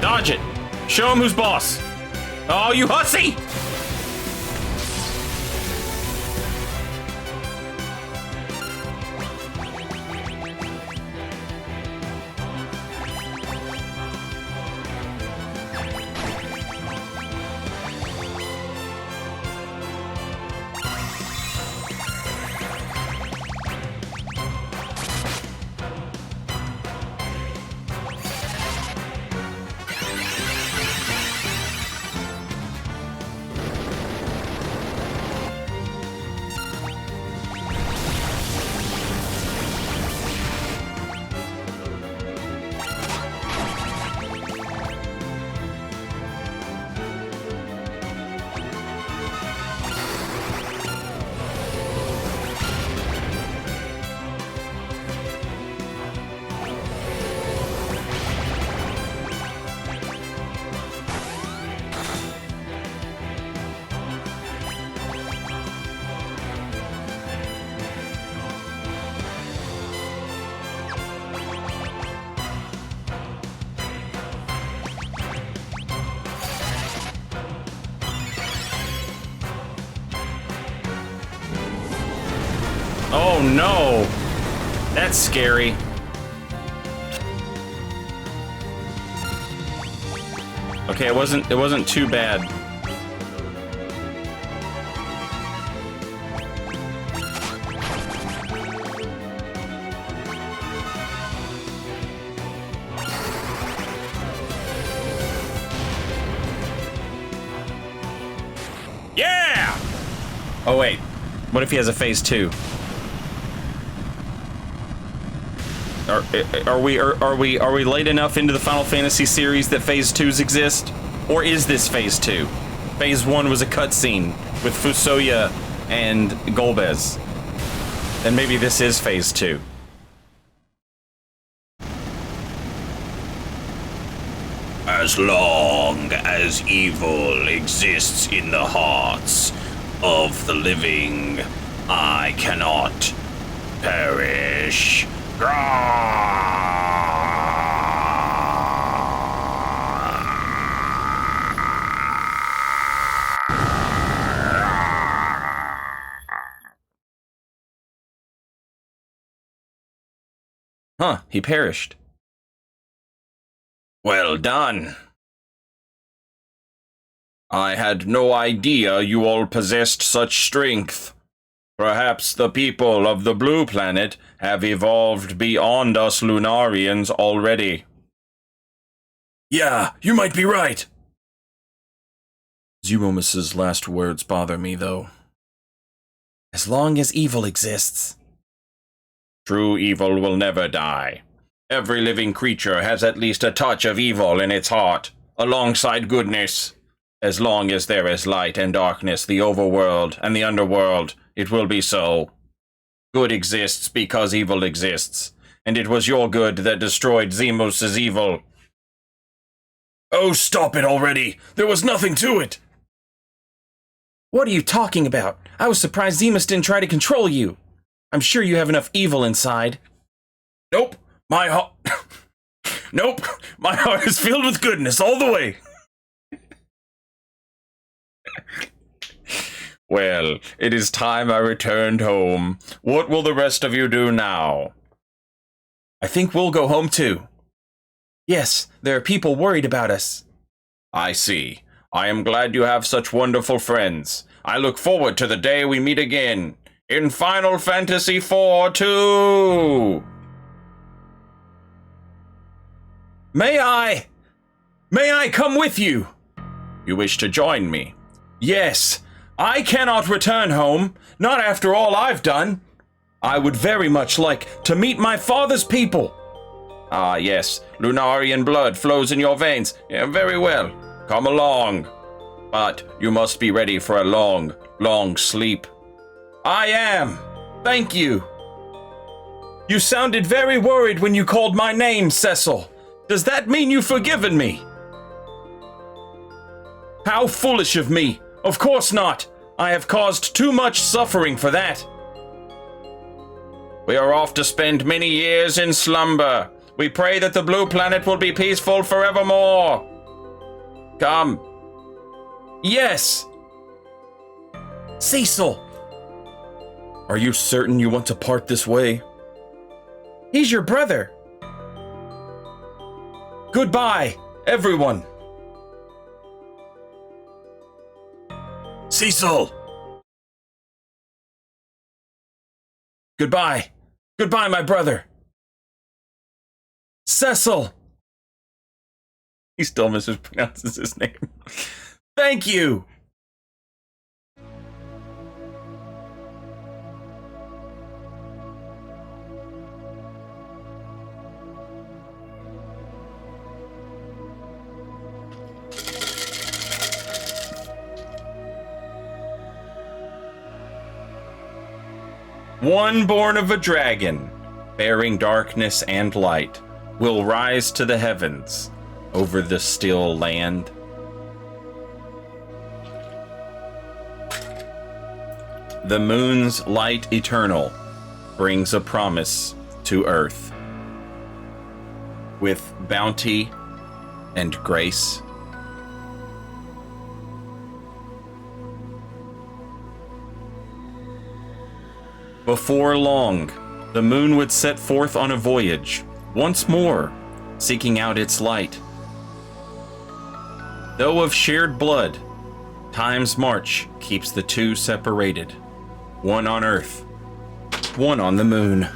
Dodge it. Show him who's boss. Oh, you hussy! Oh no! That's scary. Okay, it wasn't too bad. Yeah! Oh wait, what if he has a phase 2? Are we late enough into the Final Fantasy series that phase 2s exist? Or is this phase 2? Phase 1 was a cutscene with Fusoya and Golbez. Then maybe this is phase 2.
As long as evil exists in the hearts of the living, I cannot perish.
Huh, he perished.
Well done. I had no idea you all possessed such strength. Perhaps the people of the blue planet have evolved beyond us Lunarians already.
Yeah, you might be right.
Zeromus's last words bother me, though. As long as evil exists.
True evil will never die. Every living creature has at least a touch of evil in its heart, alongside goodness. As long as there is light and darkness, the overworld and the underworld, it will be so. Good exists because evil exists, and it was your good that destroyed Zemus's evil.
Oh, stop it already! There was nothing to it!
What are you talking about? I was surprised Zemus didn't try to control you. I'm sure you have enough evil inside.
Nope, my heart... Nope, my heart is filled with goodness all the way.
Well, it is time I returned home. What will the rest of you do now?
I think we'll go home too.
Yes, there are people worried about us.
I see. I am glad you have such wonderful friends. I look forward to the day we meet again in Final Fantasy 4-2.
May I come with you?
You wish to join me?
Yes. I cannot return home, not after all I've done. I would very much like to meet my father's people.
Ah, yes, Lunarian blood flows in your veins. Yeah, very well. Come along. But you must be ready for a long, long sleep.
I am. Thank you. You sounded very worried when you called my name, Cecil. Does that mean you've forgiven me? How foolish of me. Of course not. I have caused too much suffering for that.
We are off to spend many years in slumber. We pray that the blue planet will be peaceful forevermore. Come.
Yes! Cecil!
Are you certain you want to part this way?
He's your brother. Goodbye, everyone.
Cecil!
Goodbye. Goodbye, my brother. Cecil!
He still mispronounces his name.
Thank you!
One born of a dragon, bearing darkness and light, will rise to the heavens over the still land. The moon's light eternal brings a promise to earth. With bounty and grace. Before long, the moon would set forth on a voyage, once more, seeking out its light. Though of shared blood, time's march keeps the two separated. One on Earth, one on the moon.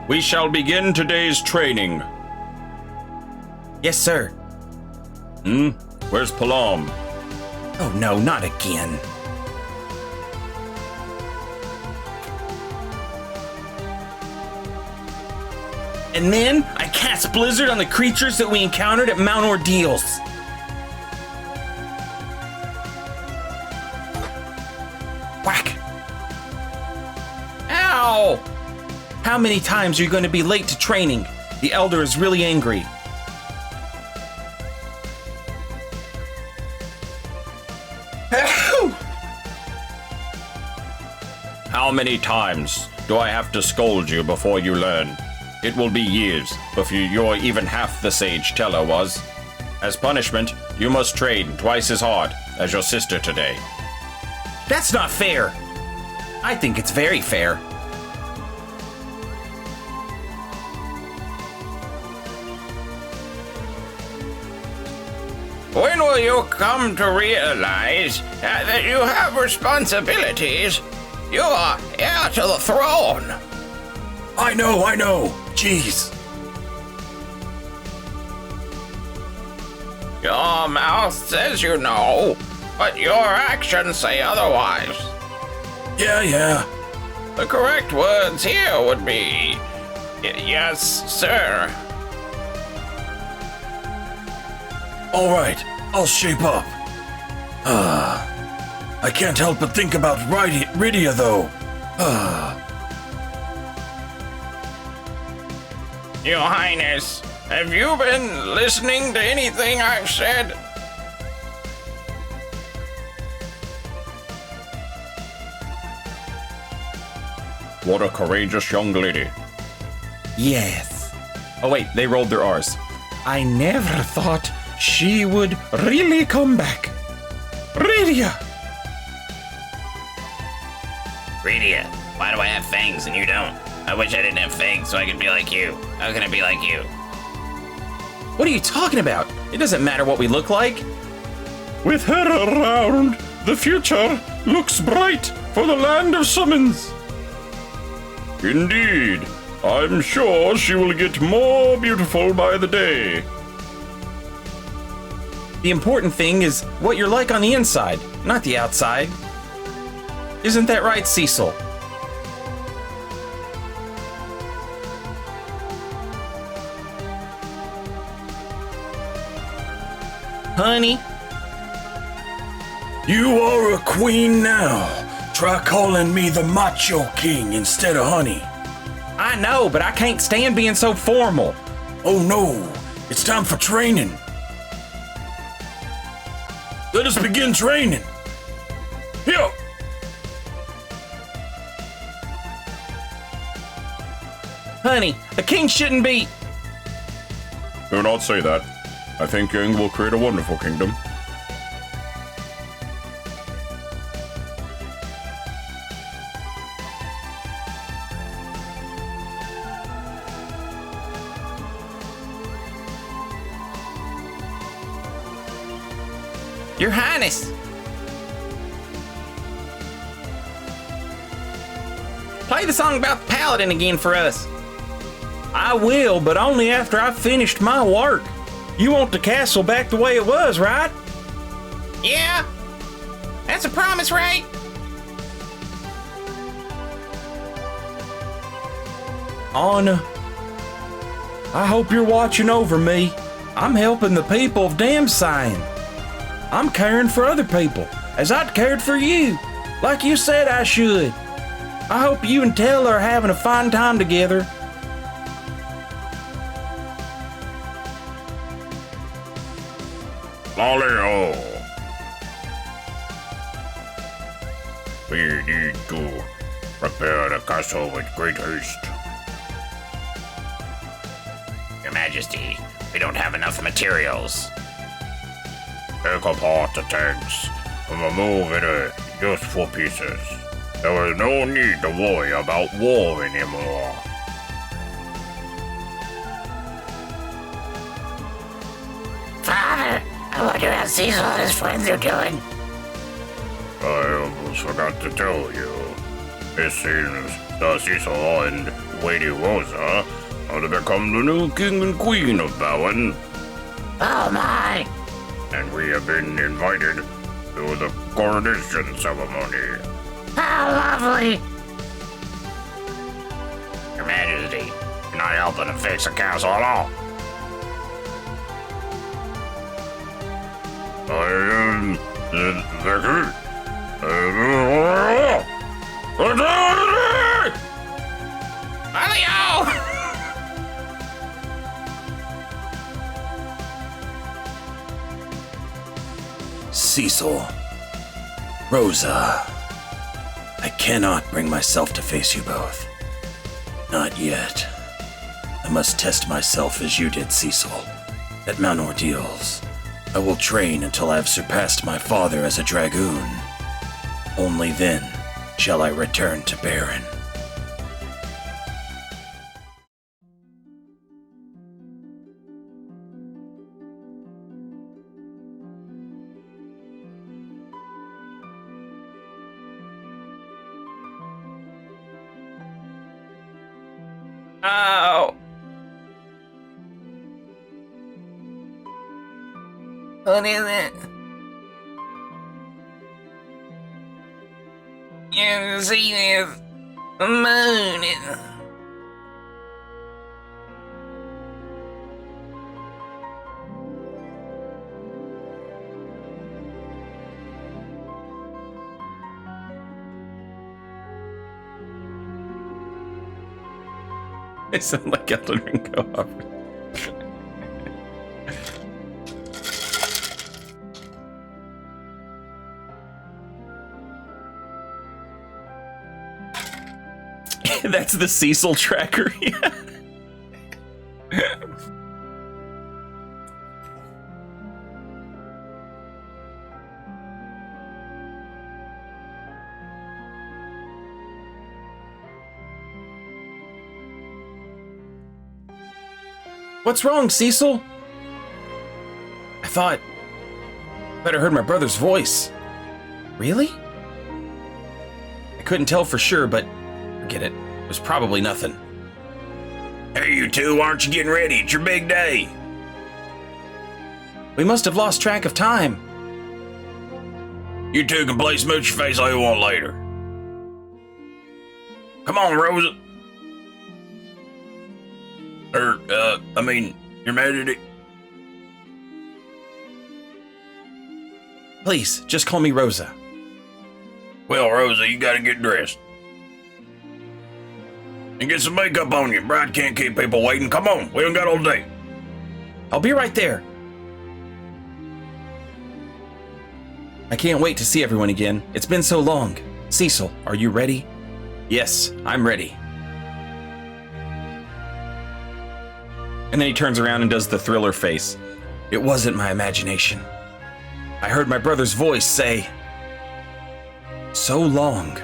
We shall begin today's training.
Yes, sir.
Where's Palom?
Oh no, not again. And then I cast Blizzard on the creatures that we encountered at Mount Ordeals. Whack! Ow! How many times are you going to be late to training? The Elder is really angry.
How many times do I have to scold you before you learn? It will be years before you're even half the sage Teller was. As punishment, you must train twice as hard as your sister today.
That's not fair. I think it's very fair.
When will you come to realize that you have responsibilities? You are heir to the throne.
I know. Jeez.
Your mouth says you know, but your actions say otherwise.
Yeah.
The correct words here would be, yes, sir.
All right, I'll shape up. I can't help but think about Rydia, though.
Your Highness, have you been listening to anything I've said?
What a courageous young lady.
Yes.
Oh wait, they rolled their R's.
I never thought she would really come back. Rydia!
Rydia, why do I have fangs and you don't? I wish I didn't have fangs so I could be like you. How can I be like you?
What are you talking about? It doesn't matter what we look like.
With her around, the future looks bright for the land of summons. Indeed, I'm sure she will get more beautiful by the day.
The important thing is what you're like on the inside, not the outside. Isn't that right, Cecil? Honey?
You are a queen now. Try calling me the Macho King instead of honey.
I know, but I can't stand being so formal.
Oh no, it's time for training. Let us begin training. Here.
Honey, a king shouldn't be...
Do not say that. I think Cain will create a wonderful kingdom.
Your Highness! Play the song about the paladin again for us. I will, but only after I've finished my work. You want the castle back the way it was, right?
Yeah? That's a promise, right?
Anna, I hope you're watching over me. I'm helping the people of Damsine. I'm caring for other people, as I'd cared for you, like you said I should. I hope you and Tell are having a fine time together.
Lolly-o. We need to prepare the castle with great haste.
Your Majesty, we don't have enough materials.
Take apart the tanks and remove any useful pieces. There is no need to worry about war anymore.
Father, I wonder how Cecil and his friends are doing.
I almost forgot to tell you. It seems that Cecil and Lady Rosa are to become the new king and queen of Bowen,
Oh my!
and we have been invited to the coronation ceremony.
How lovely!
Your Majesty, you're not helping to fix the castle at all. I am the king.
Lolly-o!
Cecil. Rosa. I cannot bring myself to face you both. Not yet. I must test myself as you did, Cecil. At Mount Ordeals. I will train until I have surpassed my father as a dragoon. Only then shall I return to Baron.
Ow! What is it? You can see this. The moon is... It sounds like Elden Ring co-op. That's the Cecil tracker. Yeah. What's wrong, Cecil? I thought I heard my brother's voice. Really? I couldn't tell for sure, but forget it. It was probably nothing.
Hey, you two, aren't you getting ready? It's your big day.
We must have lost track of time.
You two can play smooch your face all you want later.
Come on, Rosa. Your Majesty.
Please, just call me Rosa.
Well, Rosa, you gotta get dressed. And get some makeup on you. Bride can't keep people waiting. Come on, we don't got all day.
I'll be right there. I can't wait to see everyone again. It's been so long. Cecil, are you ready? Yes, I'm ready. And then he turns around and does the Thriller face. It wasn't my imagination. I heard my brother's voice say, so long.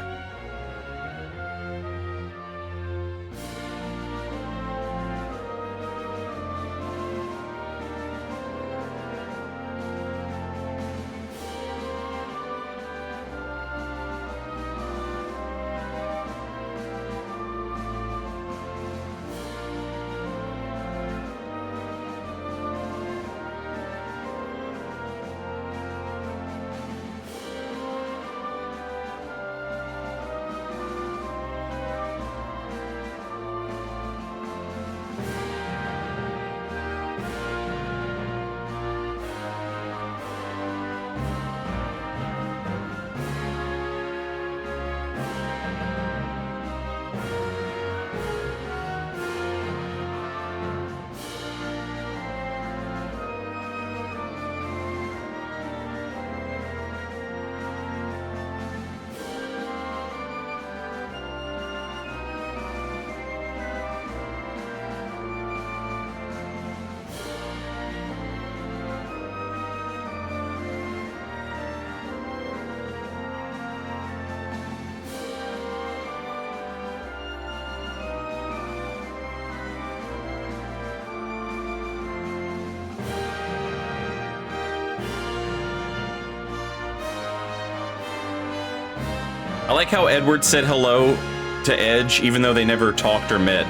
I like how Edward said hello to Edge, even though they never talked or met.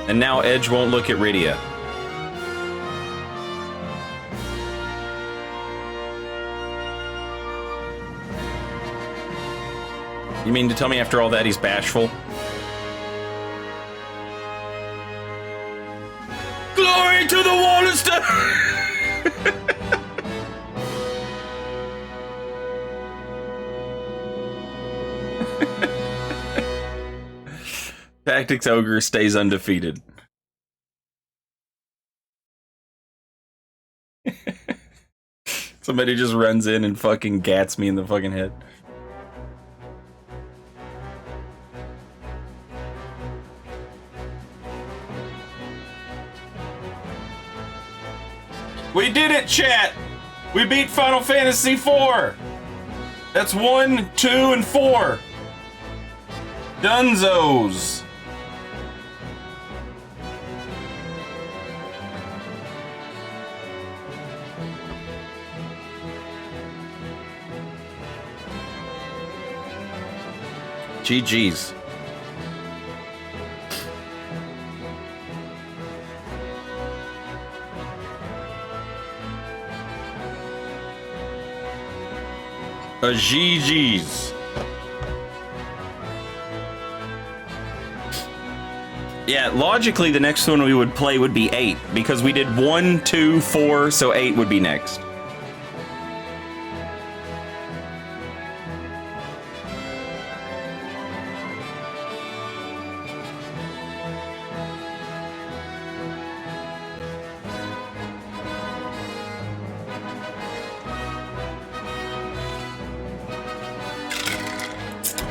And now Edge won't look at Rydia. You mean to tell me after all that he's bashful? Glory to the Wallenstein! Tactics Ogre stays undefeated. Somebody just runs in and fucking gats me in the fucking head. We did it, chat! We beat Final Fantasy 4! That's 1, 2, and 4. Dunzos! GG's. A GG's. Yeah, logically the next one we would play would be 8, because we did 1, 2, 4, so 8 would be next.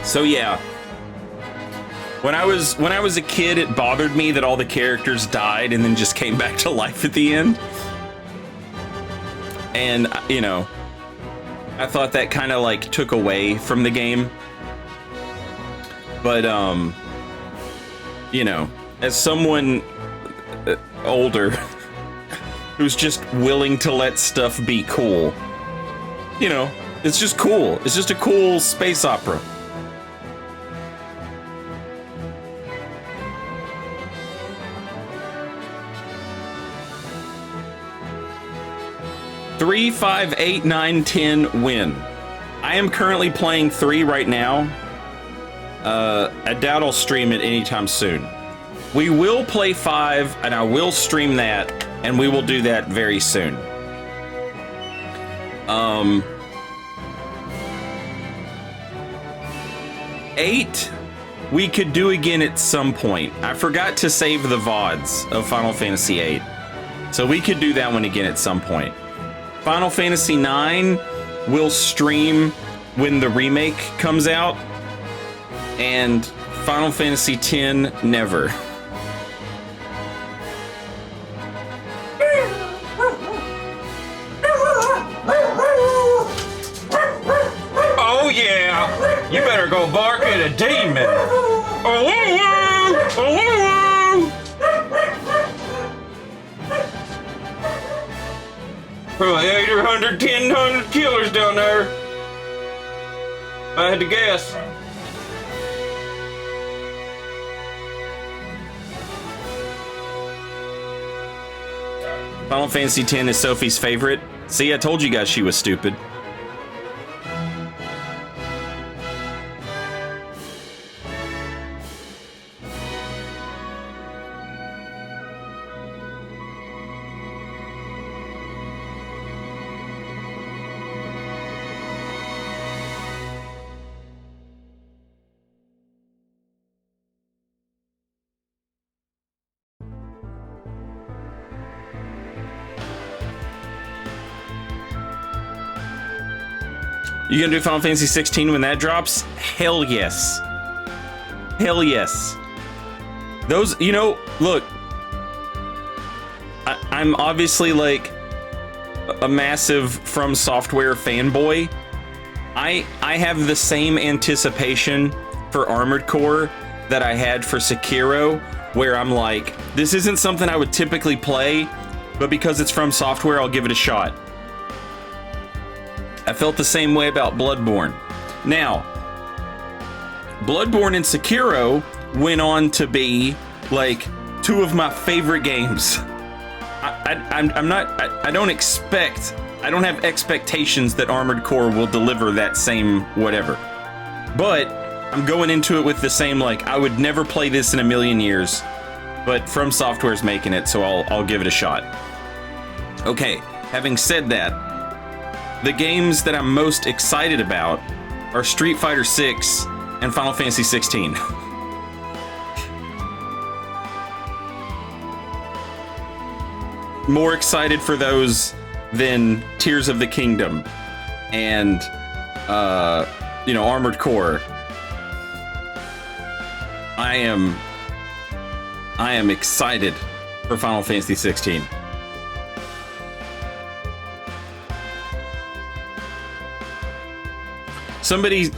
So yeah, when I was a kid, it bothered me that all the characters died and then just came back to life at the end. And you know, I thought that kind of like took away from the game. But you know, as someone older who's just willing to let stuff be cool, you know, it's just cool. It's just a cool space opera. Three, 5, 8, 9, 10, win. I am currently playing 3 right now.
I doubt I'll stream it anytime soon. We will play 5, and I will stream that, and we will do that very soon. 8, we could do again at some point. I forgot to save the VODs of Final Fantasy 8, so we could do that one again at some point. Final Fantasy 9 will stream when the remake comes out, and Final Fantasy 10 never.
Oh yeah, you better go bark at a demon. Probably 800, 1,000 killers down there. If I had to guess.
Final Fantasy X is Sophie's favorite. See, I told you guys she was stupid. You gonna do Final Fantasy 16 when that drops? Hell yes. Hell yes. Those, you know, look, I'm obviously like a massive From Software fanboy. I have the same anticipation for Armored Core that I had for Sekiro, where I'm like, this isn't something I would typically play, but because it's From Software, I'll give it a shot. I felt the same way about Bloodborne. Now, Bloodborne and Sekiro went on to be like 2 of my favorite games. I don't have expectations that Armored Core will deliver that same whatever. But I'm going into it with the same, like, I would never play this in a million years, but From Software's making it, so I'll give it a shot. Okay, having said that, the games that I'm most excited about are Street Fighter 6 and Final Fantasy 16. More excited for those than Tears of the Kingdom and, Armored Core. I am excited for Final Fantasy 16. Somebody,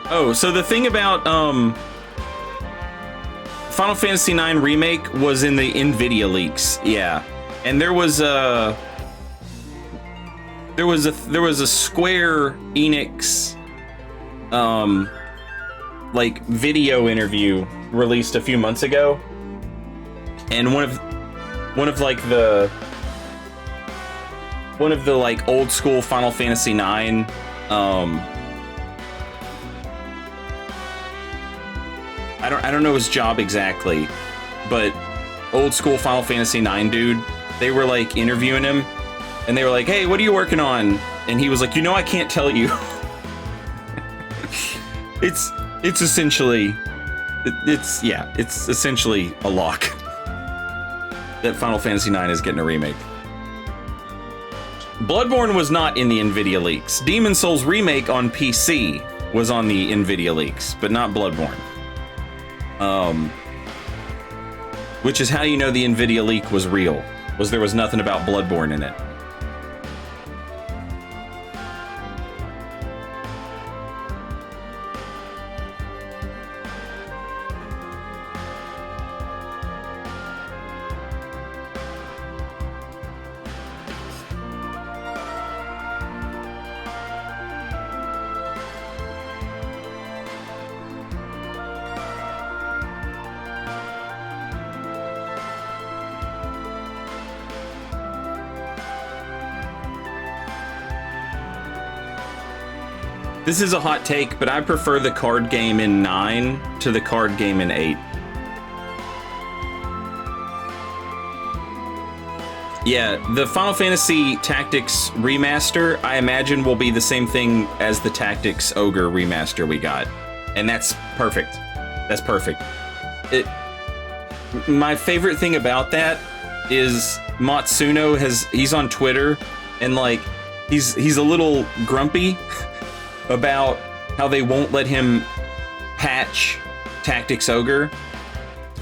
oh, so the thing about, Final Fantasy IX Remake was in the NVIDIA leaks, yeah. And there was a Square Enix, like video interview released a few months ago, and one of the like old school Final Fantasy IX I don't know his job exactly, but old school Final Fantasy IX dude, they were like interviewing him, and they were like, "Hey, what are you working on?" And he was like, "I can't tell you." It's essentially a lock that Final Fantasy IX is getting a remake. Bloodborne was not in the NVIDIA leaks. Demon's Souls remake on PC was on the NVIDIA leaks, but not Bloodborne. Which is how you know the NVIDIA leak was real, was there was nothing about Bloodborne in it. This is a hot take, but I prefer the card game in 9 to the card game in 8. Yeah, the Final Fantasy Tactics Remaster, I imagine, will be the same thing as the Tactics Ogre Remaster we got. And that's perfect. That's perfect. My favorite thing about that is Matsuno he's on Twitter, and like he's a little grumpy about how they won't let him patch Tactics Ogre.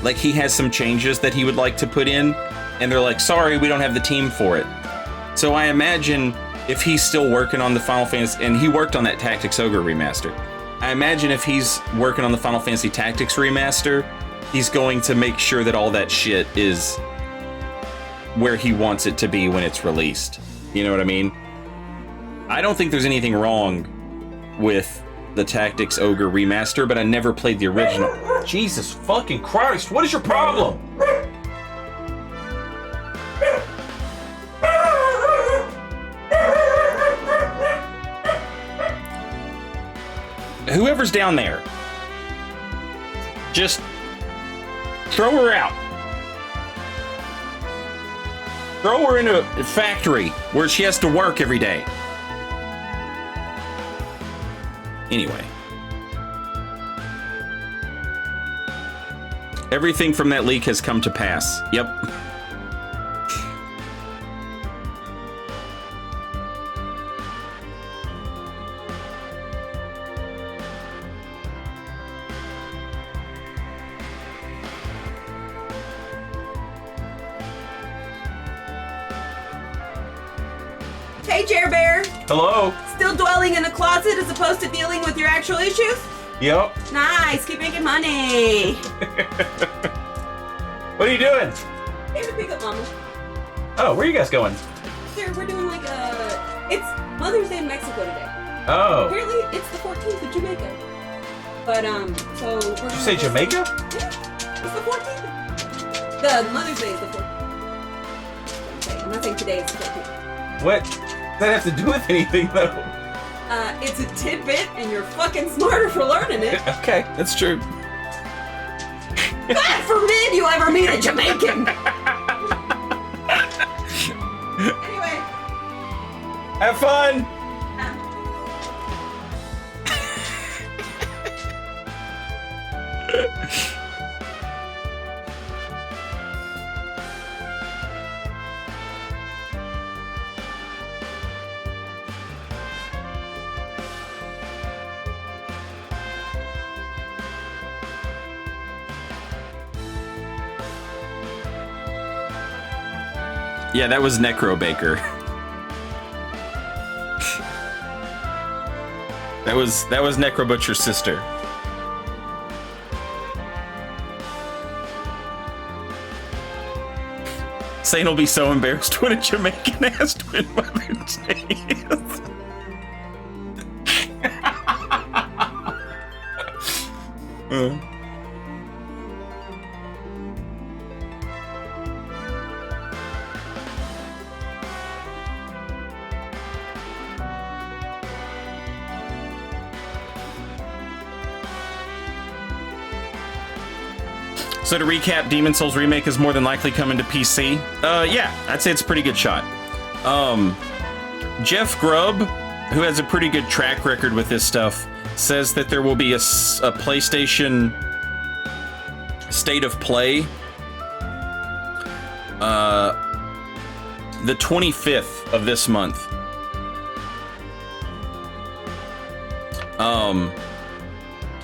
Like, he has some changes that he would like to put in, and they're like, sorry, we don't have the team for it. So I imagine if he's still working on the Final Fantasy, and he worked on that Tactics Ogre Remaster, I imagine if he's working on the Final Fantasy Tactics Remaster, he's going to make sure that all that shit is where he wants it to be when it's released. You know what I mean? I don't think there's anything wrong with the Tactics Ogre Remaster, but I never played the original. Jesus fucking Christ, what is your problem? Whoever's down there, just throw her out. Throw her in a factory where she has to work every day. Anyway. Everything from that leak has come to pass. Yep.
Hey, Chair Bear.
Hello.
Still dwelling in a closet as opposed to dealing with your actual issues?
Yep.
Nice. Keep making money.
What are you doing?
Hey, to pick up Mama.
Oh, where are you guys going?
Here, we're doing like it's Mother's Day in Mexico today.
Oh.
Apparently, it's the 14th of Jamaica. But, so we're gonna...
Did you say Jamaica?
Yeah. It's the 14th. The Mother's Day is the 14th. I'm not saying today is the 14th.
What does that have to do with anything, though?
It's a tidbit, and you're fucking smarter for learning it.
Okay, that's true.
God forbid you ever meet a Jamaican! Anyway.
Have fun! Yeah, that was Necro Baker. that was Necro Butcher's sister. Saint will be so embarrassed when a Jamaican asked when Mother's Day is. So to recap, Demon's Souls Remake is more than likely coming to PC. Yeah, I'd say it's a pretty good shot. Jeff Grubb, who has a pretty good track record with this stuff, says that there will be a PlayStation State of Play the 25th of this month.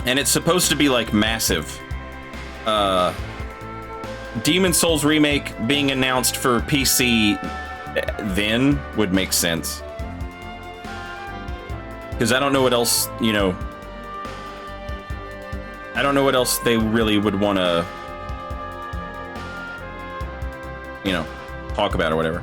And it's supposed to be like massive. Demon's Souls Remake being announced for PC then would make sense. Because I don't know what else, you know... I don't know what else they really would want to, you know, talk about or whatever.